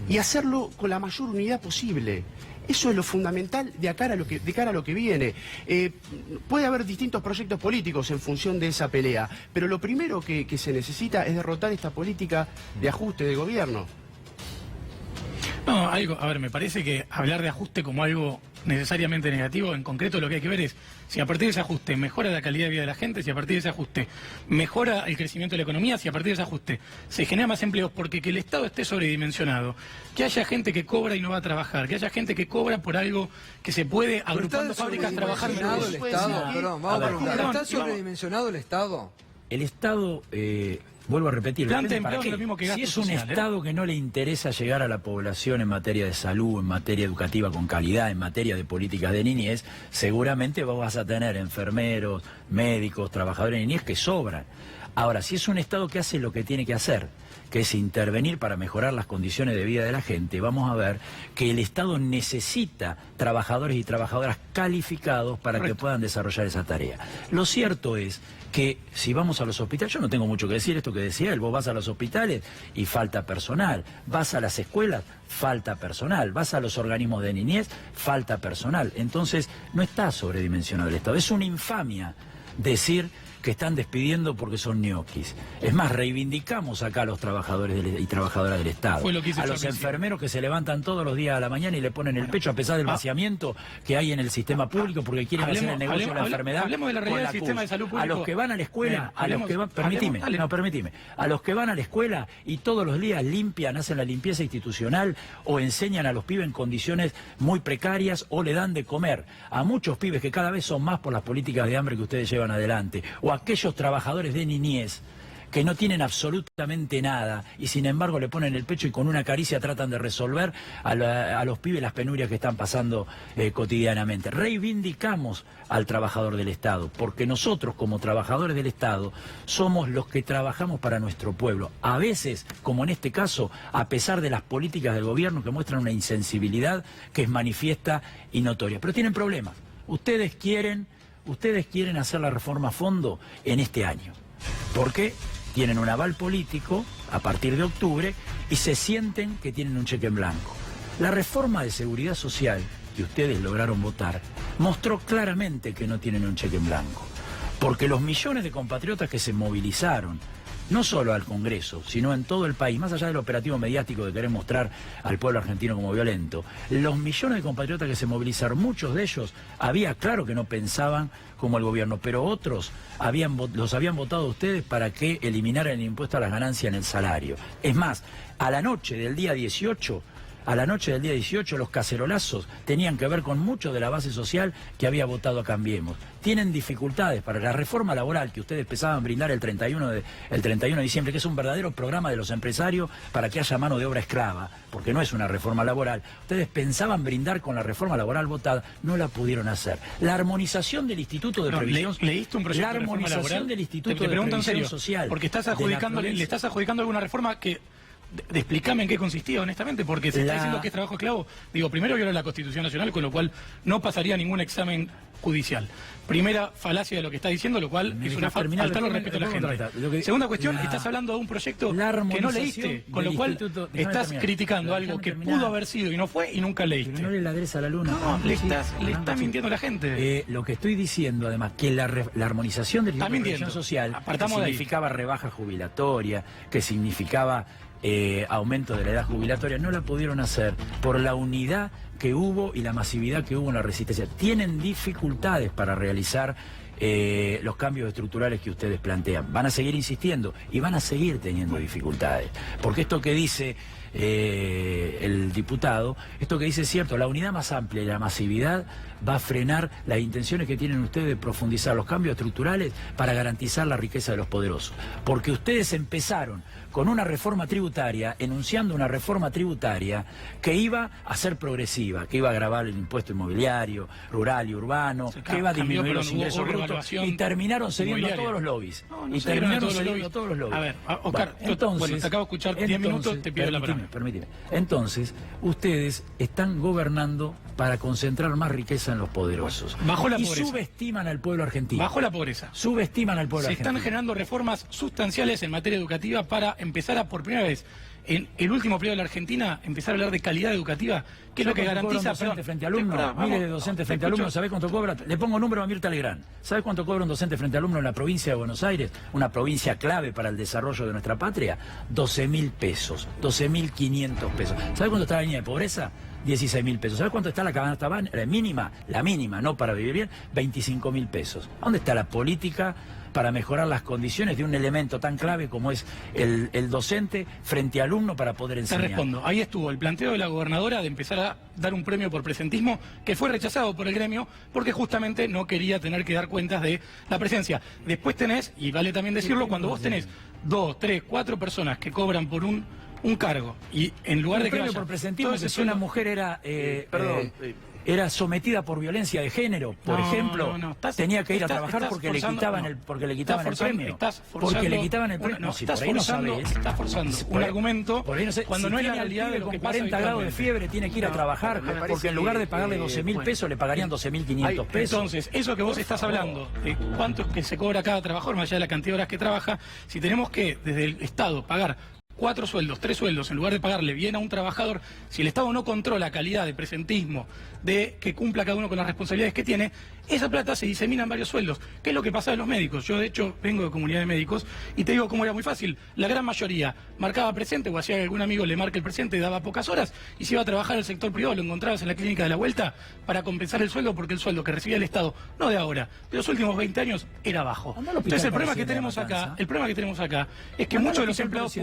y hacerlo con la mayor unidad posible. Eso es lo fundamental de cara a lo que viene. Puede haber distintos proyectos políticos en función de esa pelea, pero lo primero que se necesita es derrotar esta política de ajuste del gobierno. No, a ver, me parece que hablar de ajuste como algo necesariamente negativo, en concreto lo que hay que ver es si a partir de ese ajuste mejora la calidad de vida de la gente, si a partir de ese ajuste mejora el crecimiento de la economía, si a partir de ese ajuste se genera más empleos, porque que el Estado esté sobredimensionado, que haya gente que cobra y no va a trabajar, que haya gente que cobra por algo que se puede, agrupando fábricas, trabajar menos. ¿El Estado? Perdón, vamos a preguntar. ¿Está sobredimensionado el Estado? El Estado... vuelvo a repetir, lo mismo que si es un social, Estado que no le interesa llegar a la población en materia de salud, en materia educativa con calidad, en materia de políticas de niñez, seguramente vos vas a tener enfermeros, médicos, trabajadores de niñez que sobran. Ahora, si es un Estado que hace lo que tiene que hacer, que es intervenir para mejorar las condiciones de vida de la gente, vamos a ver que el Estado necesita trabajadores y trabajadoras calificados para que puedan desarrollar esa tarea. Lo cierto es que si vamos a los hospitales, yo no tengo mucho que decir esto que decía él, vos vas a los hospitales y falta personal, vas a las escuelas, falta personal, vas a los organismos de niñez, falta personal. Entonces no está sobredimensionado el Estado, es una infamia decir que están despidiendo porque son ñoquis. Es más, reivindicamos acá a los trabajadores y trabajadoras del Estado. A los enfermeros que se levantan todos los días a la mañana y le ponen el pecho a pesar del vaciamiento que hay en el sistema público porque quieren hacer el negocio de la enfermedad. Hablemos de la realidad del sistema de salud público. A los que van a la escuela, permitime, a los que van a la escuela y todos los días limpian, hacen la limpieza institucional o enseñan a los pibes en condiciones muy precarias o le dan de comer a muchos pibes que cada vez son más por las políticas de hambre que ustedes llevan adelante, o aquellos trabajadores de niñez que no tienen absolutamente nada y sin embargo le ponen el pecho y con una caricia tratan de resolver a los pibes las penurias que están pasando cotidianamente. Reivindicamos al trabajador del Estado, porque nosotros como trabajadores del Estado somos los que trabajamos para nuestro pueblo. A veces, como en este caso, a pesar de las políticas del gobierno que muestran una insensibilidad que es manifiesta y notoria. Pero tienen problemas. Ustedes quieren hacer la reforma a fondo en este año. ¿Por qué? Tienen un aval político a partir de octubre y se sienten que tienen un cheque en blanco. La reforma de seguridad social que ustedes lograron votar mostró claramente que no tienen un cheque en blanco. Porque los millones de compatriotas que se movilizaron, no solo al Congreso, sino en todo el país, más allá del operativo mediático de querer mostrar al pueblo argentino como violento, los millones de compatriotas que se movilizaron, muchos de ellos, claro que no pensaban como el gobierno, pero otros los habían votado a ustedes para que eliminaran el impuesto a las ganancias en el salario. Es más, a la noche del día 18, los cacerolazos tenían que ver con mucho de la base social que había votado a Cambiemos. Tienen dificultades para la reforma laboral que ustedes pensaban brindar el 31 de diciembre, que es un verdadero programa de los empresarios para que haya mano de obra esclava, porque no es una reforma laboral. Ustedes pensaban brindar con la reforma laboral votada, no la pudieron hacer. La armonización del Instituto de Previsión Social. ¿Leíste un proyecto de reforma laboral? Del Instituto de Previsión Social. Porque le estás adjudicando alguna reforma que... Explícame en qué consistía, honestamente, porque se está diciendo que es trabajo esclavo. Digo, primero viola la Constitución Nacional, con lo cual no pasaría ningún examen judicial. Primera falacia de lo que está diciendo, lo cual es una faltarle respeto a la gente. Segunda cuestión, estás hablando de un proyecto que no leíste, con lo cual estás criticando algo que pudo haber sido y no fue y nunca leíste. Pero no le ladres a la luna. No, le estás mintiendo a la gente. Lo que estoy diciendo, además, que la armonización del Instituto social significaba rebaja jubilatoria, que significaba aumento de la edad jubilatoria, no la pudieron hacer por la unidad que hubo y la masividad que hubo en la resistencia. Tienen dificultades para realizar los cambios estructurales que ustedes plantean. Van a seguir insistiendo y van a seguir teniendo dificultades. Porque esto que dice el diputado, esto que dice es cierto, la unidad más amplia y la masividad va a frenar las intenciones que tienen ustedes de profundizar los cambios estructurales para garantizar la riqueza de los poderosos. Porque ustedes empezaron con una reforma tributaria, enunciando una reforma tributaria que iba a ser progresiva, que iba a gravar el impuesto inmobiliario, rural y urbano, que iba a disminuir los ingresos brutos, y terminaron cediendo a todos los lobbies. No y terminaron cediendo a todos los lobbies. A ver, Oscar, bueno, te acabo de escuchar 10 minutos, te pido la palabra. Permíteme. Entonces, ustedes están gobernando para concentrar más riqueza en los poderosos. Bajo la y pobreza. Subestiman al pueblo argentino. Bajo la pobreza. Subestiman al pueblo argentino. Se están generando reformas sustanciales en materia educativa para empezar a, por primera vez, en el último periodo de la Argentina, empezar a hablar de calidad educativa, que es lo que garantiza... docente frente a alumno, miles de docentes frente a alumno, ¿sabés cuánto cobra? Le pongo un número a Mirta Legrand. ¿Sabés cuánto cobra un docente frente a alumno en la provincia de Buenos Aires? Una provincia clave para el desarrollo de nuestra patria. 12.000 pesos, 12.500 pesos. ¿Sabés cuánto está la línea de pobreza? 16.000 pesos. ¿Sabes cuánto está la canasta mínima? La mínima, no para vivir bien, 25.000 pesos. ¿Dónde está la política para mejorar las condiciones de un elemento tan clave como es el docente frente al alumno para poder enseñar? Te respondo. Ahí estuvo el planteo de la gobernadora de empezar a dar un premio por presentismo que fue rechazado por el gremio porque justamente no quería tener que dar cuentas de la presencia. Después tenés, y vale también decirlo, cuando vos tenés 2, 3, 4 personas que cobran por un cargo y en lugar de que premio por presentismo, si una mujer era era sometida por violencia de género, por ejemplo, tenía que ir a trabajar porque le quitaban el premio. Porque le quitaban el premio. Estás forzando un argumento cuando no es la realidad de lo que pasa. 40 grados de fiebre tiene que ir a trabajar porque en lugar de pagarle 12.000 pesos le pagarían 12.500 pesos. Entonces, eso que vos estás hablando de cuánto es que se cobra cada trabajador, más allá de la cantidad de horas que trabaja, si tenemos que desde el Estado pagar 4 sueldos, 3 sueldos, en lugar de pagarle bien a un trabajador, si el Estado no controla calidad de presentismo, de que cumpla cada uno con las responsabilidades que tiene, esa plata se disemina en varios sueldos. ¿Qué es lo que pasa de los médicos? Yo, de hecho, vengo de comunidad de médicos y te digo cómo era muy fácil. La gran mayoría marcaba presente o hacía que algún amigo le marque el presente, daba pocas horas y se iba a trabajar al sector privado, lo encontrabas en la clínica de la vuelta para compensar el sueldo, porque el sueldo que recibía el Estado, no de ahora, de los últimos 20 años, era bajo. Entonces el problema que tenemos acá es que muchos de los empleados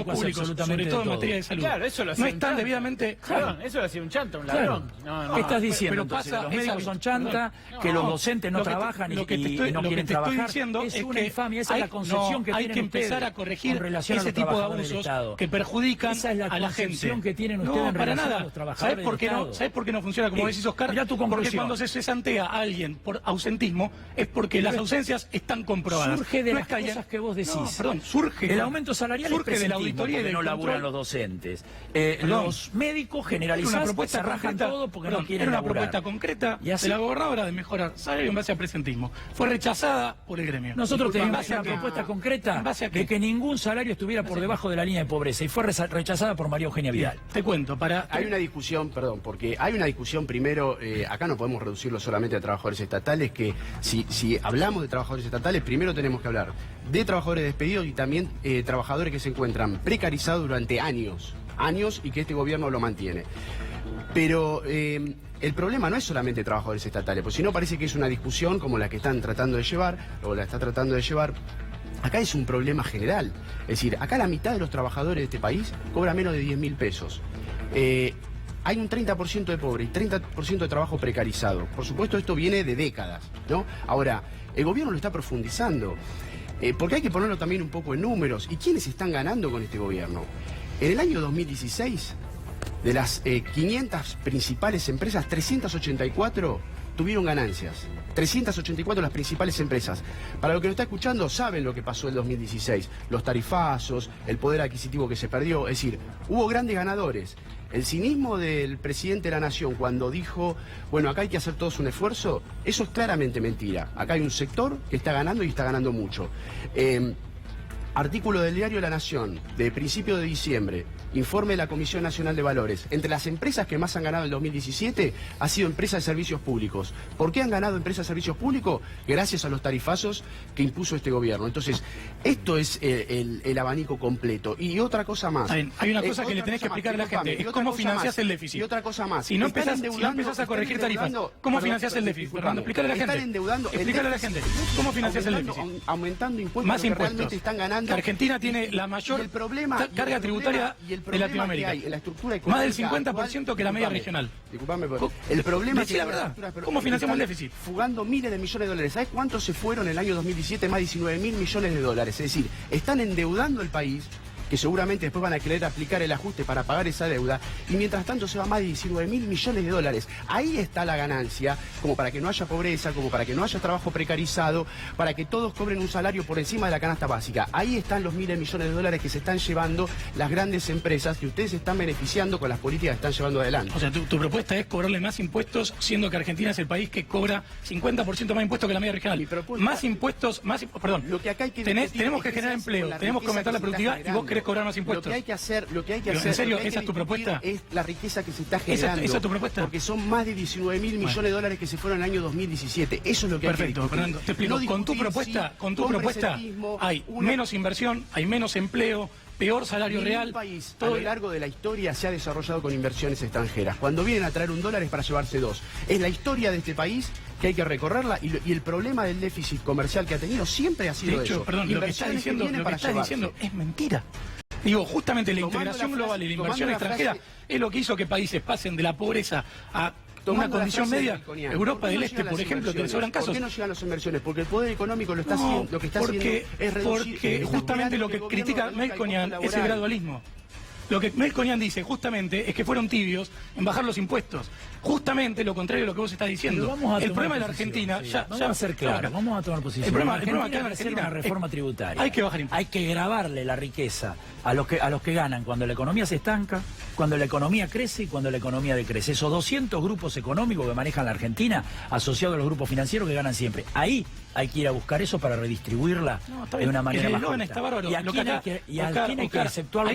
públicos, sobre todo en materia de salud, claro, eso lo no están debidamente... Claro, eso lo hacía un chanta, un ladrón. ¿Qué estás diciendo? Entonces, los médicos son chanta, que los docentes no trabajan y no quieren trabajar. Es una infamia, esa es la concepción que tienen ustedes. Hay que empezar a corregir ese tipo de abusos que perjudican a la gente. Que tienen ustedes en para relación nada. a los trabajadores del Estado. ¿Sabes por qué no funciona como decís, Oscar? Mirá tu conclusión. Porque cuando se cesantea a alguien por ausentismo es porque las ausencias están comprobadas. Surge de las cosas que vos decís. Surge. El aumento salarial surge de la auditoría y de no laburan los docentes. Los médicos generalizados se rajan todo porque no quieren una laburar. Propuesta concreta de la gobernadora de mejorar salario en base a presentismo. Fue rechazada por el gremio. Nosotros teníamos una propuesta concreta de que ningún salario estuviera por debajo de la línea de pobreza y fue rechazada por María Eugenia Vidal. Te cuento, Hay una discusión, porque hay una discusión primero, acá no podemos reducirlo solamente a trabajadores estatales, que si hablamos de trabajadores estatales, primero tenemos que hablar de trabajadores despedidos y también trabajadores que se encuentran precarizados durante años y que este gobierno lo mantiene. Pero el problema no es solamente trabajadores estatales, pues si no parece que es una discusión como la que están tratando de llevar, o la está tratando de llevar. Acá es un problema general. Es decir, acá la mitad de los trabajadores de este país cobra menos de 10.000 pesos. Hay un 30% de pobre y 30% de trabajo precarizado. Por supuesto, esto viene de décadas, ¿no? Ahora, el gobierno lo está profundizando, porque hay que ponerlo también un poco en números. ¿Y quiénes están ganando con este gobierno? En el año 2016, de las 500 principales empresas, 384 tuvieron ganancias. 384 las principales empresas. Para lo que nos está escuchando, saben lo que pasó en 2016. Los tarifazos, el poder adquisitivo que se perdió. Es decir, hubo grandes ganadores. El cinismo del presidente de la Nación cuando dijo, bueno, acá hay que hacer todos un esfuerzo, eso es claramente mentira. Acá hay un sector que está ganando y está ganando mucho. Artículo del diario La Nación, de principio de diciembre, informe de la Comisión Nacional de Valores. Entre las empresas que más han ganado en 2017 ha sido empresas de servicios públicos. ¿Por qué han ganado empresas de servicios públicos? Gracias a los tarifazos que impuso este gobierno. Entonces, esto es el abanico completo. Y otra cosa más. Hay una cosa que le tenés que explicar a la gente, es cómo financiás el déficit. Y otra cosa más. Si no empezás a corregir tarifas, ¿cómo financiás el déficit? Fernando, explícale a la gente. Explícale a la gente. ¿Cómo financiás el déficit? Aumentando impuestos. Más que impuestos. realmente están ganando. Argentina tiene la mayor carga tributaria de Latinoamérica. En la estructura Más del económica 50% que la media regional. Disculpame, pero el problema es que la verdad. ¿Cómo financiamos el déficit? Fugando miles de millones de dólares. ¿Sabes cuántos se fueron en el año 2017? Más de 19.000 millones de dólares. Es decir, están endeudando el país, que seguramente después van a querer aplicar el ajuste para pagar esa deuda, y mientras tanto se va más de 19.000 millones de dólares. Ahí está la ganancia, como para que no haya pobreza, como para que no haya trabajo precarizado, para que todos cobren un salario por encima de la canasta básica. Ahí están los miles de millones de dólares que se están llevando las grandes empresas, que ustedes se están beneficiando con las políticas que están llevando adelante. O sea, tu propuesta es cobrarle más impuestos, siendo que Argentina es el país que cobra 50% más impuestos que la media regional. Más impuestos, perdón. Lo que acá hay que tenemos que generar empleo, tenemos que aumentar la productividad y vos querés cobrar más impuestos. Lo que hay que hacer, ¿En serio? ¿Esa es tu propuesta? Es la riqueza que se está generando. ¿Esa es tu propuesta? Porque son más de 19.000 millones de dólares que se fueron en el año 2017. Eso es lo que hay que discutir. Fernando, te explico. No con tu propuesta hay menos inversión, hay menos empleo, peor salario real. Un país a lo largo de la historia se ha desarrollado con inversiones extranjeras. Cuando vienen a traer $1 es para llevarse 2. Es la historia de este país que hay que recorrerla, y el problema del déficit comercial que ha tenido siempre ha sido de hecho, eso. Perdón, lo que estás diciendo es mentira. Digo, justamente la integración global y la inversión extranjera es lo que hizo que países pasen de la pobreza a una condición media. Europa del Este, por ejemplo, que le sobran casos. ¿Por qué no llegan las inversiones? Porque el poder económico lo está haciendo, lo que está haciendo es reducir. Porque justamente lo que critica Melconian es el gradualismo. Lo que Melconian dice justamente es que fueron tibios en bajar los impuestos. Justamente lo contrario de lo que vos estás diciendo. El problema de la Argentina, vamos a ser claros, vamos a tomar posición. El problema acá en Argentina una reforma tributaria. Hay que bajar impuestos. Hay que grabarle la riqueza a los que ganan cuando la economía se estanca, cuando la economía crece y cuando la economía decrece. Esos 200 grupos económicos que manejan la Argentina, asociados a los grupos financieros que ganan siempre. Ahí hay que ir a buscar eso para redistribuirla de una manera más justa. Está bárbaro. Y aquí hay que exceptuarlo.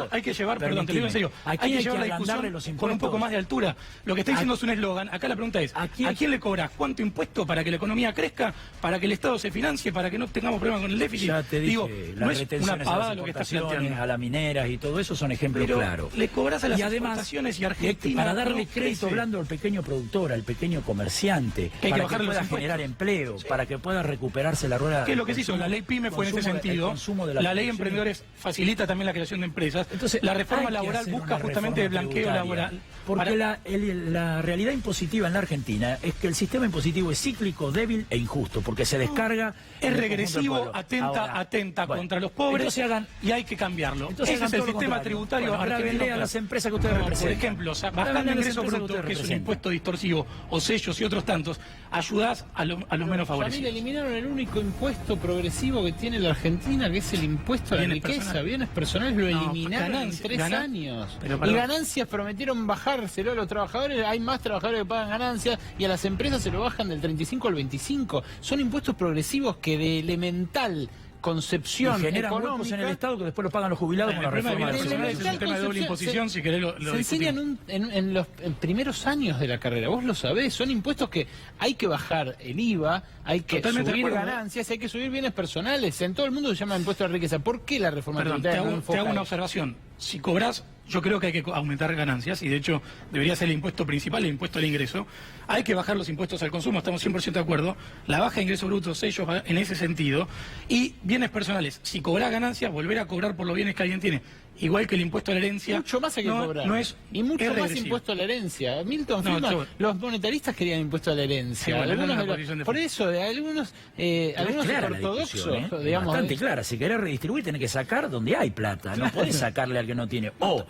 Hay que llevar, perdón, te lo digo en serio, hay que llevar la discusión con un poco más de altura. Lo que está diciendo es un eslogan. Acá la pregunta es, ¿a quién le cobras cuánto impuesto para que la economía crezca, para que el Estado se financie, para que no tengamos problemas con el déficit? Ya te dije, no es una pavada lo que estás planteando. A las mineras y todo eso son ejemplos claros. Le cobras a las exportaciones y Argentina para darle crédito blando al pequeño productor, al pequeño comerciante, para que pueda generar empleo, para que pueda recuperarse la rueda. ¿Qué es lo que se hizo? La ley PYME fue en ese sentido. La ley Emprendedores facilita también la creación de empresas. Entonces, la reforma laboral busca justamente el blanqueo laboral. Porque la realidad impositiva en la Argentina es que el sistema impositivo es cíclico, débil e injusto, porque se descarga. Es regresivo, atenta contra los pobres, y hay que cambiarlo. Ese es el sistema tributario argentino. A las empresas que ustedes representan. Por ejemplo, bajando el ingreso bruto, que es un impuesto distorsivo, o sellos y otros tantos, ayudás a los menos favorecidos. Eliminaron el único impuesto progresivo que tiene la Argentina, que es el impuesto a la riqueza. Bienes personales lo eliminaron en 3 años. Y ganancias prometieron bajárselo a los trabajadores. Hay más trabajadores que pagan ganancias y a las empresas se lo bajan del 35 al 25. Son impuestos progresivos que de elemental concepción y generan económica huecos en el Estado que después lo pagan los jubilados con la reforma es un tema de doble imposición, si querés lo se enseñan en los primeros años de la carrera, vos lo sabés, son impuestos que hay que bajar el IVA, hay que subir ganancias, hay que subir bienes personales, en todo el mundo se llama impuesto a la riqueza. ¿Por qué la reforma tributaria no enfoca te hago una observación? Si cobras, yo creo que hay que aumentar ganancias, y de hecho debería ser el impuesto principal, el impuesto al ingreso. Hay que bajar los impuestos al consumo, estamos 100% de acuerdo. La baja de ingresos brutos, ellos va en ese sentido. Y bienes personales, si cobrás ganancias, volver a cobrar por los bienes que alguien tiene. Igual que el impuesto a la herencia. Mucho más hay que cobrar. Y mucho más impuesto a la herencia. Milton Friedman, los monetaristas querían impuesto a la herencia. Por eso, algunos ortodoxos, digamos. Bastante clara. Si querés redistribuir, tenés que sacar donde hay plata. No podés sacarle al que no tiene. O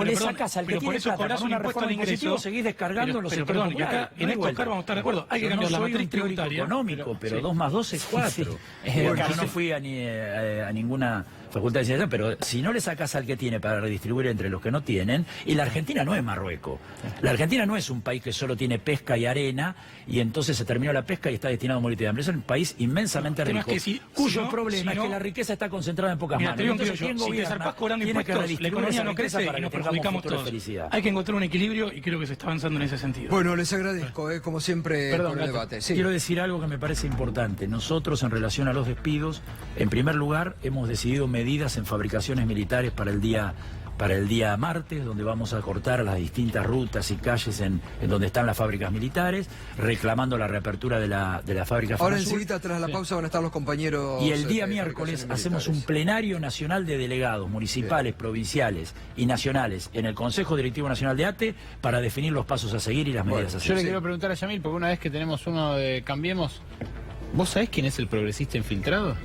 le sacás al que tiene plata con una reforma impositiva, seguís descargando los sectores populares. En esto, Oscar, vamos a estar de acuerdo. Hay que cambiar la matriz tributaria. Económico, pero 2 más 2 es 4. Yo no fui a ninguna facultad de ciencia, pero si no le sacás la casa al que tiene para redistribuir entre los que no tienen, y la Argentina no es Marruecos. La Argentina no es un país que solo tiene pesca y arena, y entonces se terminó la pesca y está destinado a morir de hambre. Es un país inmensamente rico, cuyo problema es que la riqueza está concentrada en pocas manos. Entonces, si te zarpás cobrando impuestos, la economía no crece y nos perjudicamos todos. Hay que encontrar un equilibrio y creo que se está avanzando en ese sentido. Bueno, les agradezco, como siempre, por el debate. Sí. Quiero decir algo que me parece importante. Nosotros, en relación a los despidos, en primer lugar, hemos decidido medidas en fabricaciones militares para el día martes, donde vamos a cortar las distintas rutas y calles en donde están las fábricas militares, reclamando la reapertura de la fábrica. Ahora enseguida, tras la pausa, van a estar los compañeros. Y el día miércoles hacemos un plenario nacional de delegados municipales, provinciales y nacionales en el Consejo Directivo Nacional de ATE para definir los pasos a seguir y las medidas a seguir. Yo le quiero preguntar a Yamil, porque una vez que tenemos uno de Cambiemos, ¿vos sabés quién es el progresista infiltrado?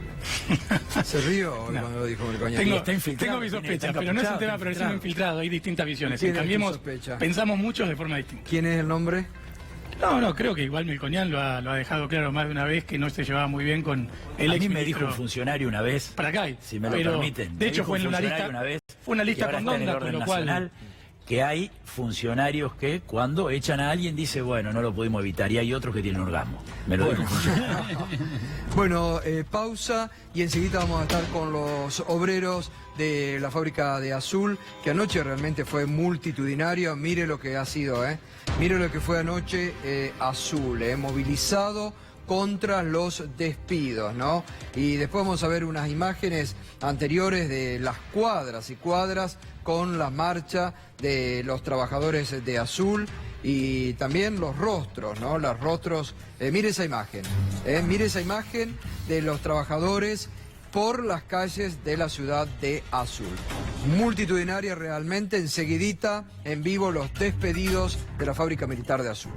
Se rió cuando lo dijo Melconian. Tengo mi sospecha, pero no es un tema de progresismo infiltrado, hay distintas visiones. En Cambiemos pensamos muchos de forma distinta. ¿Quién es el nombre? No, creo que igual Melconian lo ha dejado claro más de una vez que no se llevaba muy bien con el ex. A mí me dijo un funcionario una vez, para acá, si me lo permiten. De hecho fue en una lista con Donda, con lo cual que hay funcionarios que cuando echan a alguien dice, bueno, no lo pudimos evitar, y hay otros que tienen orgasmo. Me lo dijo un funcionario. Bueno, pausa y enseguida vamos a estar con los obreros de la fábrica de Azul, que anoche realmente fue multitudinario. Mire lo que ha sido, mire lo que fue anoche Azul, movilizado contra los despidos, ¿no? Y después vamos a ver unas imágenes anteriores de las cuadras y cuadras con la marcha de los trabajadores de Azul y también los rostros, ¿no? Los rostros, mire esa imagen de los trabajadores por las calles de la ciudad de Azul. Multitudinaria realmente, enseguidita, en vivo, los despedidos de la fábrica militar de Azul.